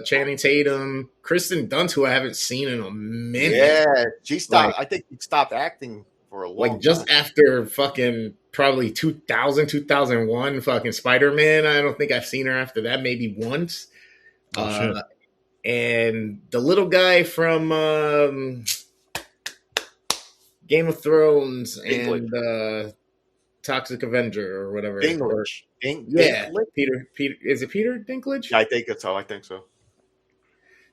Channing Tatum, Kristen Dunst, who I haven't seen in a minute. Yeah, she stopped. I think she stopped acting for a long time. Just after fucking probably 2000, 2001 fucking Spider-Man. I don't think I've seen her after that, maybe once. Shit. And the little guy from Game of Thrones and Toxic Avenger or whatever. Dinklage. Peter. Is it Peter Dinklage? I think it's so. I think so.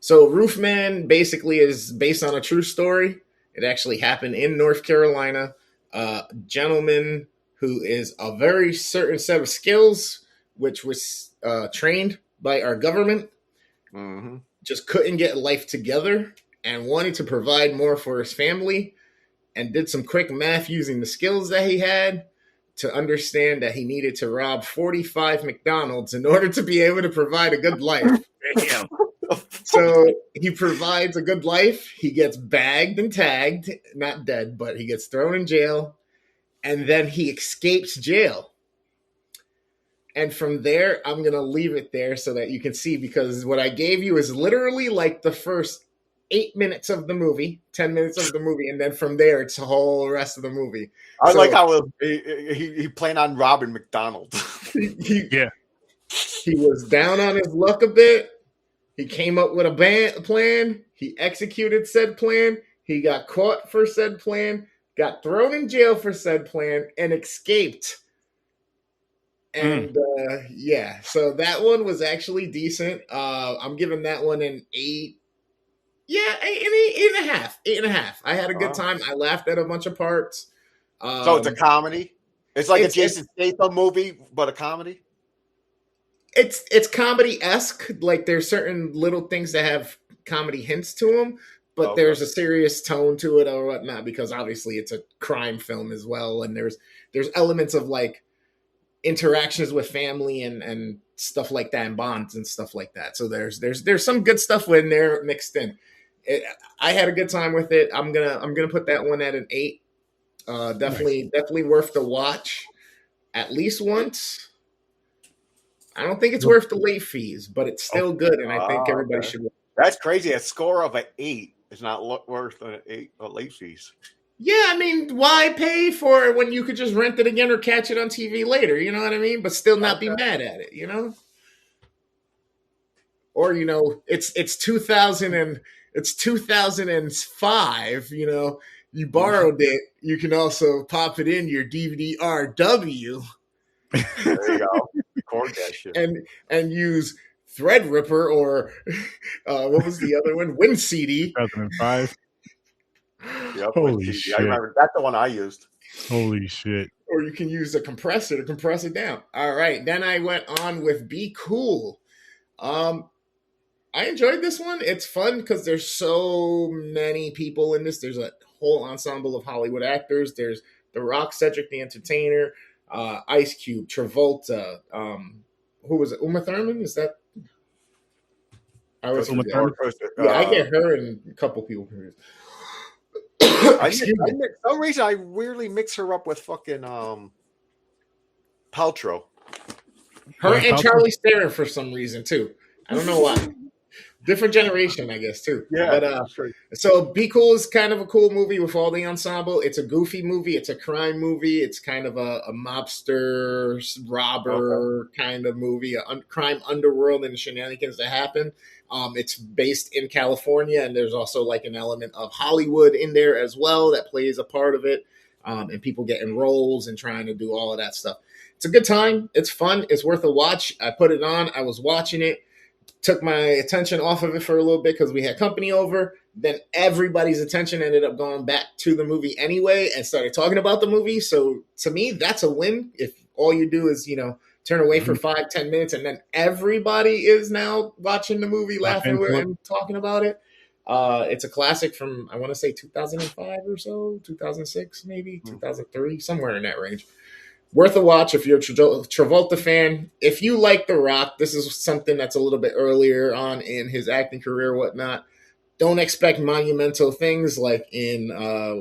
So Roofman basically is based on a true story. It actually happened in North Carolina. A gentleman who is a very certain set of skills, which was trained by our government, just couldn't get life together and wanted to provide more for his family, and did some quick math using the skills that he had to understand that he needed to rob 45 McDonald's in order to be able to provide a good life. Damn. So he provides a good life. He gets bagged and tagged, not dead, but he gets thrown in jail. And then he escapes jail. And from there, I'm going to leave it there so that you can see, because what I gave you is literally like the first 8 minutes of the movie, 10 minutes of the movie, and then from there, it's the whole rest of the movie. I like how he planned on robbing McDonald's. He was down on his luck a bit. He came up with a plan. He executed said plan. He got caught for said plan, got thrown in jail for said plan, and escaped. And so that one was actually decent. I'm giving that one an 8. Yeah, 8.5. I had a good time. I laughed at a bunch of parts. So it's a comedy? It's like a Jason Statham movie, but a comedy? It's comedy-esque. Like, there's certain little things that have comedy hints to them, but there's a serious tone to it or whatnot, because obviously it's a crime film as well, and there's elements of, like, interactions with family and stuff like that, and bonds and stuff like that. So there's some good stuff in there mixed in. I had a good time with it. I'm gonna put that one at an 8. Definitely worth the watch at least once. I don't think it's worth the late fees, but it's still good, and I think everybody should. That's crazy. A score of an 8 is not worth an 8 late fees. Yeah, I mean, why pay for it when you could just rent it again or catch it on TV later? You know what I mean? But still not be mad at it, you know? Or, you know, it's 2000 and it's 2005, you know, you borrowed it. You can also pop it in your DVD RW. There you go. Record that shit. And use Threadripper or what was the other one? WinCD. 2005. Yep, holy shit. I remember that's the one I used. Holy shit. Or you can use a compressor to compress it down. All right. Then I went on with Be Cool. I enjoyed this one. It's fun because there's so many people in this. There's a whole ensemble of Hollywood actors. There's The Rock, Cedric the Entertainer, Ice Cube, Travolta. Who was it? Uma Thurman? Is that? I was Uma Thurman. Yeah, I get her and a couple people. For some reason, I weirdly mix her up with fucking Paltrow. Her Gwyneth and Paltrow? Charlie Theron for some reason too. I don't know why. Different generation, I guess, too. Yeah, But straight. so Be Cool is kind of a cool movie with all the ensemble. It's a goofy movie. It's a crime movie. It's kind of a mobster, robber kind of movie, a crime underworld and shenanigans that happen. It's based in California, and there's also like an element of Hollywood in there as well that plays a part of it. And people getting roles and trying to do all of that stuff. It's a good time. It's fun. It's worth a watch. I put it on. I was watching it. Took my attention off of it for a little bit because we had company over. Then everybody's attention ended up going back to the movie anyway and started talking about the movie. So to me, that's a win. If all you do is, turn away for 5-10 minutes and then everybody is now watching the movie, laughing and talking about it. It's a classic from, I want to say 2005 or so, 2006, maybe 2003, somewhere in that range. Worth a watch if you're a Travolta fan. If you like The Rock, this is something that's a little bit earlier on in his acting career, whatnot. Don't expect monumental things like in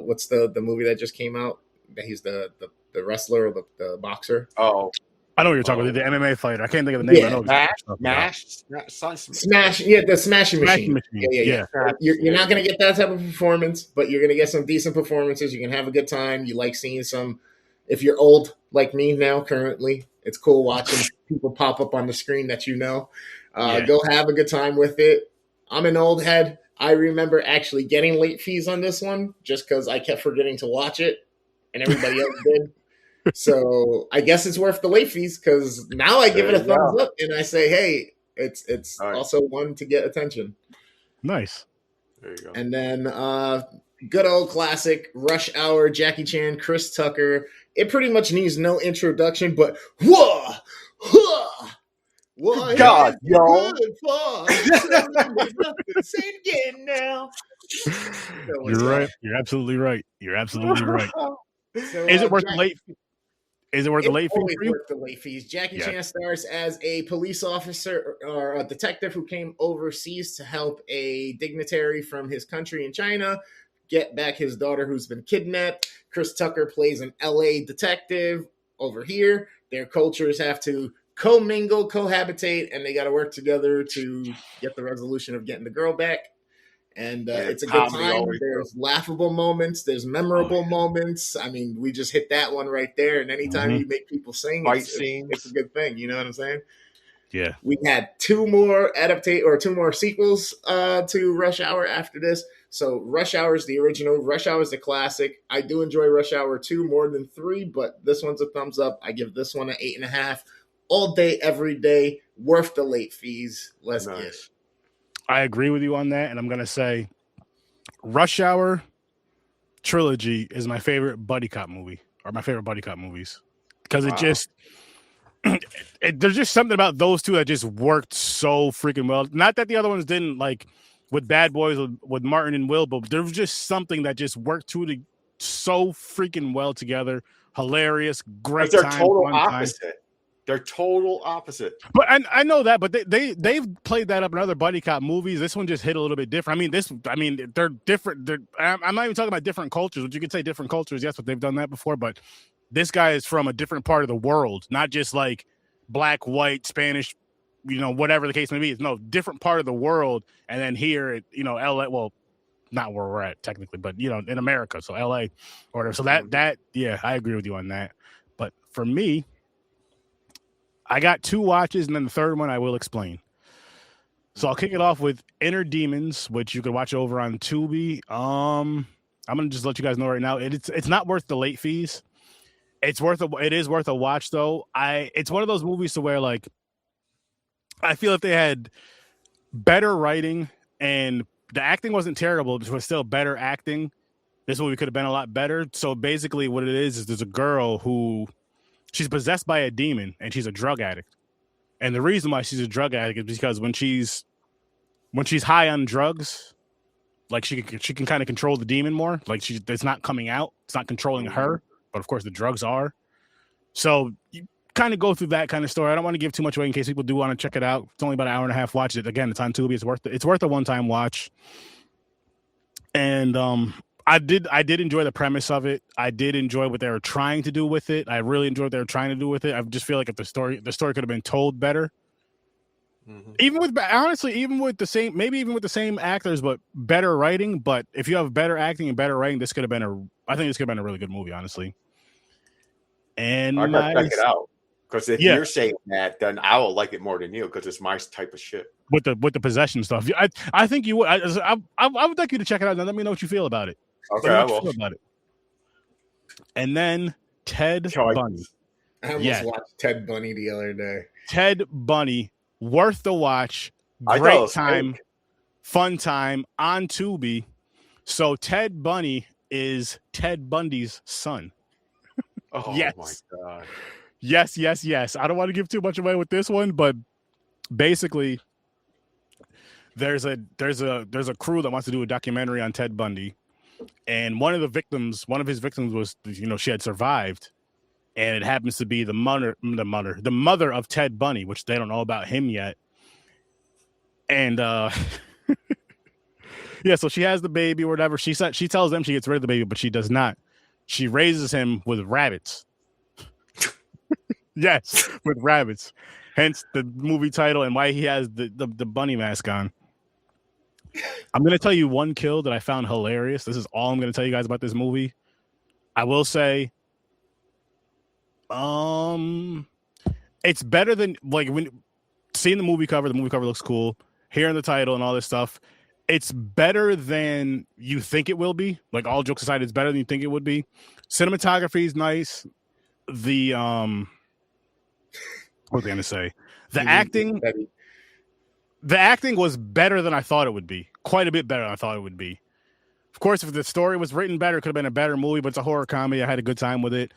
what's the movie that just came out? That he's the wrestler or the boxer. Oh, I know what you're talking about. The MMA fighter. I can't think of the name. I know Smash. Yeah, the Smashing Machine. Yeah. You're not going to get that type of performance, but you're going to get some decent performances. You can have a good time. You like seeing some. If you're old like me now, currently, it's cool watching people pop up on the screen that you know. Go have a good time with it. I'm an old head. I remember actually getting late fees on this one just because I kept forgetting to watch it, and everybody else did. So I guess it's worth the late fees because now I give it a thumbs up and I say, hey, it's also one to get attention. Nice. There you go. And then good old classic Rush Hour, Jackie Chan, Chris Tucker. It pretty much needs no introduction, but whoa, God, yo. Say it again now. You're right. You're absolutely right. So, is it worth the late? Is it worth the late fees for you? Worth the late fees. Jackie Chan stars as a police officer or a detective who came overseas to help a dignitary from his country in China get back his daughter who's been kidnapped. Chris Tucker plays an LA detective over here. Their cultures have to commingle, cohabitate, and they got to work together to get the resolution of getting the girl back. And it's a good time. There's laughable moments. There's memorable moments. I mean, we just hit that one right there. And anytime you make people sing, it's a good thing. You know what I'm saying? Yeah. We had two more sequels to Rush Hour after this. So Rush Hour is the original. Rush Hour is the classic. I do enjoy Rush Hour 2 more than 3, but this one's a thumbs up. I give this one an 8.5. All day, every day. Worth the late fees. Let's get it. I agree with you on that, and I'm going to say Rush Hour trilogy is my favorite buddy cop movie, or my favorite buddy cop movies, because it just there's just something about those two that just worked so freaking well. Not that the other ones didn't, like with Bad Boys with Martin and Will, but there was just something that just worked so freaking well together. Hilarious, great time. They're total opposite. They're total opposite. But I know that, but they've played that up in other buddy cop movies. This one just hit a little bit different. I mean, they're different. I'm not even talking about different cultures, but you could say different cultures. Yes, but they've done that before. But this guy is from a different part of the world, not just like black, white, Spanish, whatever the case may be. It's no different part of the world. And then here at, LA, well, not where we're at technically, but in America. So LA or whatever. So that, yeah, I agree with you on that. But for me, I got 2 watches, and then the third one I will explain. So I'll kick it off with Inner Demons, which you can watch over on Tubi. I'm gonna just let you guys know right now, it's not worth the late fees. It is worth a watch though. It's one of those movies to where like I feel if they had better writing and the acting wasn't terrible, but it was still better acting, this movie could have been a lot better. So basically, what it is there's a girl who. She's possessed by a demon, and she's a drug addict. And the reason why she's a drug addict is because when she's high on drugs, like she can kind of control the demon more. Like it's not coming out, it's not controlling her, but of course the drugs are. So you kind of go through that kind of story. I don't want to give too much away in case people do want to check it out. It's only about an hour and a half. Watch it again. It's on Tubi. It's worth a one-time watch. And I did enjoy the premise of it. I did enjoy what they were trying to do with it. I really enjoyed what they were trying to do with it. I just feel like if the story could have been told better. Mm-hmm. Even with the same actors, but better writing. But if you have better acting and better writing, this could have been I think this could have been a really good movie, honestly. And I gotta check it out, because if you're saying that, then I will like it more than you, because it's my type of shit. With the possession stuff, I think you would. I would like you to check it out and let me know what you feel about it. Okay, I will. About it. And then Ted Bundy. I almost watched Ted Bundy the other day. Ted Bundy, worth the watch. Great time, fun time on Tubi. So Ted Bundy is Ted Bundy's son. Oh yes. My god. Yes. I don't want to give too much away with this one, but basically there's a crew that wants to do a documentary on Ted Bundy. And one of his victims was, she had survived, and it happens to be the mother of Ted Bundy, which they don't know about him yet. And so she has the baby or whatever. She tells them she gets rid of the baby, but she does not. She raises him with rabbits. Yes, with rabbits. Hence the movie title and why he has the bunny mask on. I'm going to tell you one kill that I found hilarious. This is all I'm going to tell you guys about this movie. I will say, it's better than, like, when seeing the movie cover looks cool. Hearing the title and all this stuff, it's better than you think it will be. Like, all jokes aside, it's better than you think it would be. Cinematography is nice. The what was I going to say? The acting was better than I thought it would be. Quite a bit better than I thought it would be. Of course, if the story was written better, it could have been a better movie, but it's a horror comedy. I had a good time with it.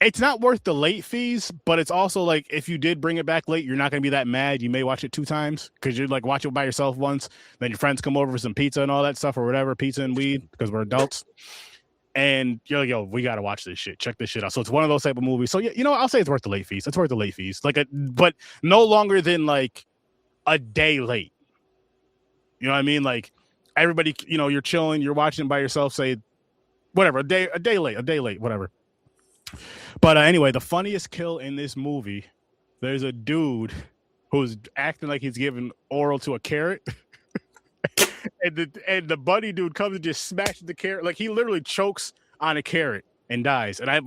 It's not worth the late fees, but it's also like, if you did bring it back late, you're not going to be that mad. You may watch it 2 times because you like watch it by yourself once. Then your friends come over for some pizza and all that stuff or whatever, pizza and weed, because we're adults. And you're like, yo, we got to watch this shit. Check this shit out. So it's one of those type of movies. So, I'll say it's worth the late fees. It's worth the late fees. But no longer than like a day late. You know what I mean? Like, everybody, you're chilling, you're watching by yourself, say, whatever, a day late, whatever. But anyway, the funniest kill in this movie, there's a dude who's acting like he's giving oral to a carrot. and the bunny dude comes and just smashes the carrot. Like, he literally chokes on a carrot and dies. And I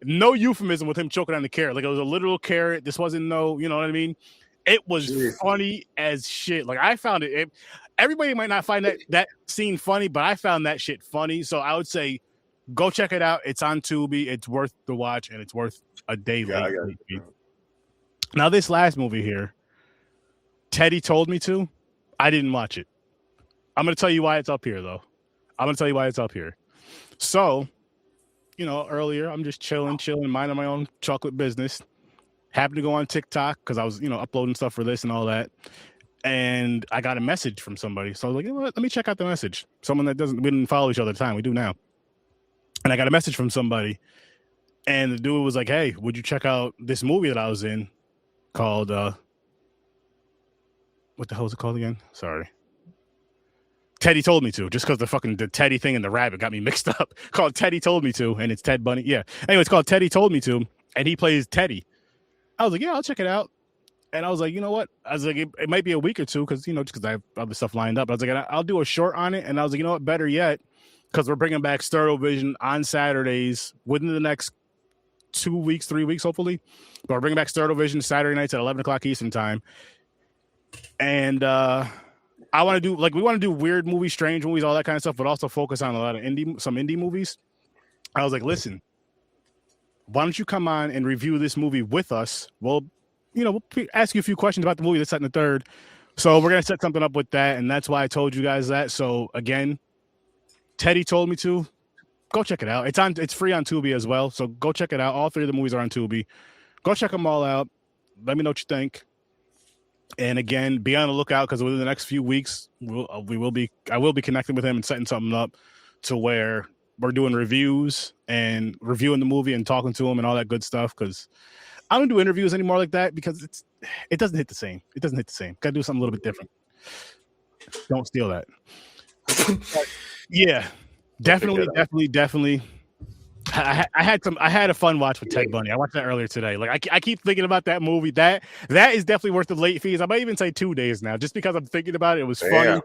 no euphemism with him choking on the carrot. Like, it was a literal carrot. This wasn't you know what I mean? It was funny as shit. Like, I found it. Everybody might not find that scene funny, but I found that shit funny. So I would say, go check it out. It's on Tubi. It's worth the watch, and it's worth a day late. Now, this last movie here, Teddy told me to. I didn't watch it. I'm going to tell you why it's up here, though. So, earlier, I'm just chilling, minding my own chocolate business. Happened to go on TikTok because I was, uploading stuff for this and all that. And I got a message from somebody. So I was like, you know what? Let me check out the message. Someone that we didn't follow each other at the time. We do now. And I got a message from somebody. And the dude was like, hey, would you check out this movie that I was in called, what the hell is it called again? Sorry. Teddy Told Me To, just because the Teddy thing and the rabbit got me mixed up. Called Teddy Told Me To, and it's Ted Bundy. Yeah. Anyway, it's called Teddy Told Me To, and he plays Teddy. I was like, yeah, I'll check it out. And I was like, you know what? I was like, it might be a week or two because, just because I have other stuff lined up. I was like, I'll do a short on it. And I was like, you know what? Better yet, because we're bringing back Stereo Vision on Saturdays within the next 2 weeks, 3 weeks, hopefully. But we're bringing back Stereo Vision Saturday nights at 11 o'clock Eastern time. And I want to do, we want to do weird movies, strange movies, all that kind of stuff, but also focus on a lot of some indie movies. I was like, listen, why don't you come on and review this movie with us? We'll ask you a few questions about the movie, this, that, and the third. So we're going to set something up with that, and that's why I told you guys that. So, again, Teddy Told Me To. Go check it out. It's free on Tubi as well, so go check it out. All 3 of the movies are on Tubi. Go check them all out. Let me know what you think. And, again, be on the lookout because within the next few weeks, I will be connecting with him and setting something up to where we're doing reviews and reviewing the movie and talking to him and all that good stuff because I don't do interviews anymore like that because it doesn't hit the same. Got to do something a little bit different. Don't steal that. Yeah, definitely. I had a fun watch with Ted Bundy. I watched that earlier today. Like I keep thinking about that movie. That is definitely worth the late fees. I might even say 2 days now, just because I'm thinking about it. It was funny,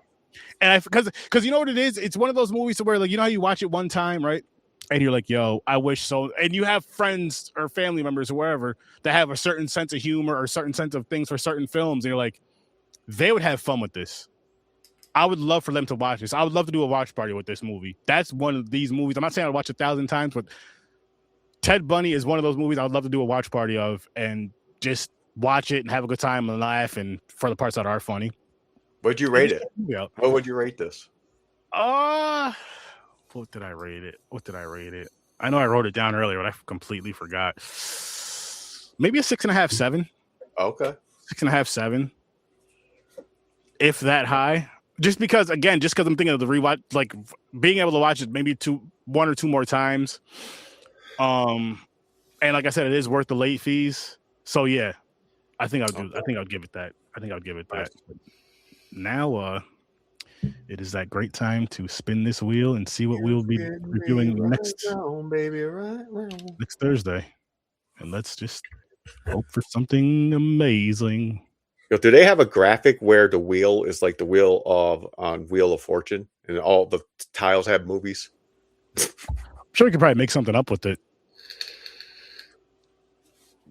and because you know what it is. It's one of those movies where, like, you know how you watch it one time, right? And you're like, yo, I wish so. And you have friends or family members or wherever that have a certain sense of humor or a certain sense of things for certain films, and you're like, they would have fun with this. I would love for them to watch this. I would love to do a watch party with this movie. That's one of these movies. I'm not saying I'd watch 1,000 times, but Ted Bundy is one of those movies I would love to do a watch party of and just watch it and have a good time and laugh, and for the parts that are funny. What'd you rate it? Yeah. What would you rate this? What did I rate it? I know I wrote it down earlier, but I completely forgot. Maybe a 6.5, 7. Okay. 6.5, 7. If that high. Just because I'm thinking of the rewatch, like being able to watch it maybe 1 or 2 more times. And like I said, it is worth the late fees. So yeah, I think I'll give it that. Now, it is that great time to spin this wheel and see what we'll be reviewing next Thursday. And let's just hope for something amazing. Do they have a graphic where the wheel is like the wheel on Wheel of Fortune and all the tiles have movies? I'm sure we could probably make something up with it.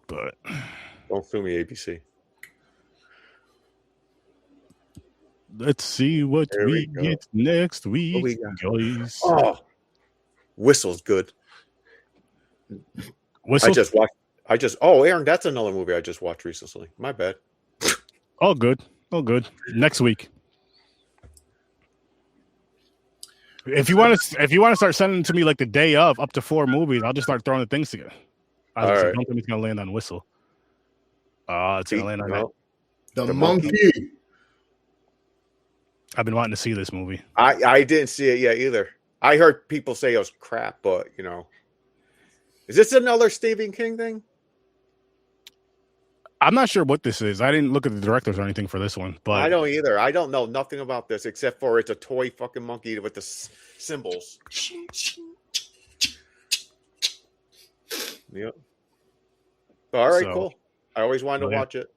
But don't sue me, ABC. Let's see what we get next week, guys. Oh, Whistle's good. Whistle? Aaron, that's another movie I just watched recently. My bad. All good. Next week. If you want to start sending to me like the day of up to 4 movies, I'll just start throwing the things together. I don't think it's gonna land on Whistle. It's gonna land on that. The monkey. I've been wanting to see this movie. I didn't see it yet either. I heard people say it was crap, but is this another Stephen King thing? I'm not sure what this is. I didn't look at the directors or anything for this one, but I don't either. I don't know nothing about this except for it's a toy fucking monkey with the symbols. Yep. All right, cool. I always wanted to watch it.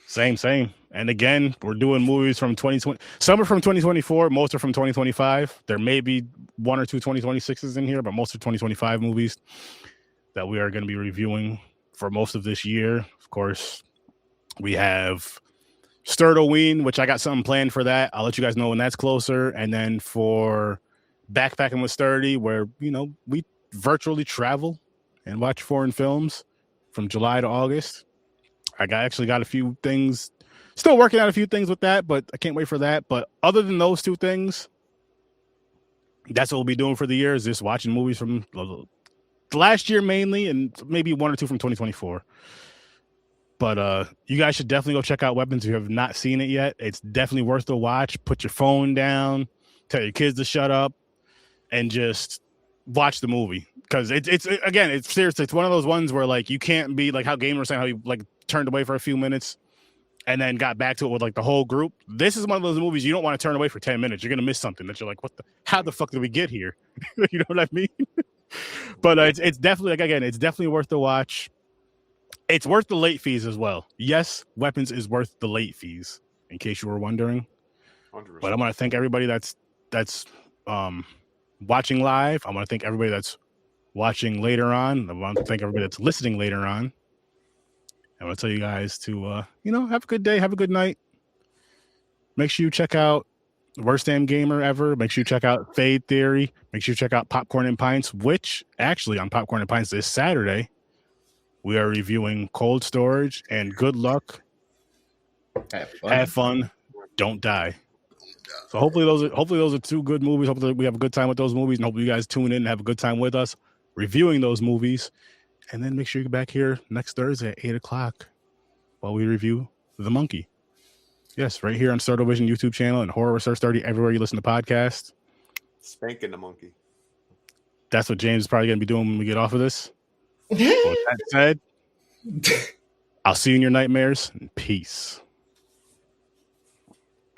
Same. And again, we're doing movies from 2020. Some are from 2024. Most are from 2025. There may be 1 or 2 2026s in here, but most are 2025 movies that we are going to be reviewing for most of this year. Of course, we have Sturtoween, which I got something planned for that. I'll let you guys know when that's closer. And then for Backpacking with Sturdy, where, we virtually travel and watch foreign films from July to August. I actually got a few things, still working out a few things with that, but I can't wait for that. But other than those 2 things, that's what we'll be doing for the year, is just watching movies from last year mainly, and maybe 1 or 2 from 2024. But you guys should definitely go check out Weapons if you have not seen it yet. It's definitely worth the watch. Put your phone down, tell your kids to shut up, and just watch the movie. Because it's seriously, it's one of those ones where, like, you can't be like how Gamer was saying, how you like turned away for a few minutes and then got back to it with like the whole group. This is one of those movies you don't want to turn away for 10 minutes. You're gonna miss something that you're like, how the fuck did we get here? You know what I mean? But it's definitely, like, again, it's definitely worth the watch. It's worth the late fees as well. Yes, Weapons is worth the late fees, in case you were wondering. 100%. But I want to thank everybody that's watching live. I want to thank everybody that's watching later on. I want to thank everybody that's listening later on. I want to tell you guys to, have a good day, have a good night. Make sure you check out WorstDamnGamerEvr. Make sure you check out Fade Theory. Make sure you check out Popcorn and Pints, which actually on Popcorn and Pints this Saturday, we are reviewing Cold Storage, and good luck. Have fun. Don't die. So hopefully those are 2 good movies. Hopefully we have a good time with those movies, and hopefully you guys tune in and have a good time with us reviewing those movies. And then make sure you get back here next Thursday at 8:00 while we review The Monkey. Yes, right here on Startovision YouTube channel and Horror Research 30 everywhere you listen to podcasts. Spanking the monkey. That's what James is probably going to be doing when we get off of this. With that said, I'll see you in your nightmares, and peace.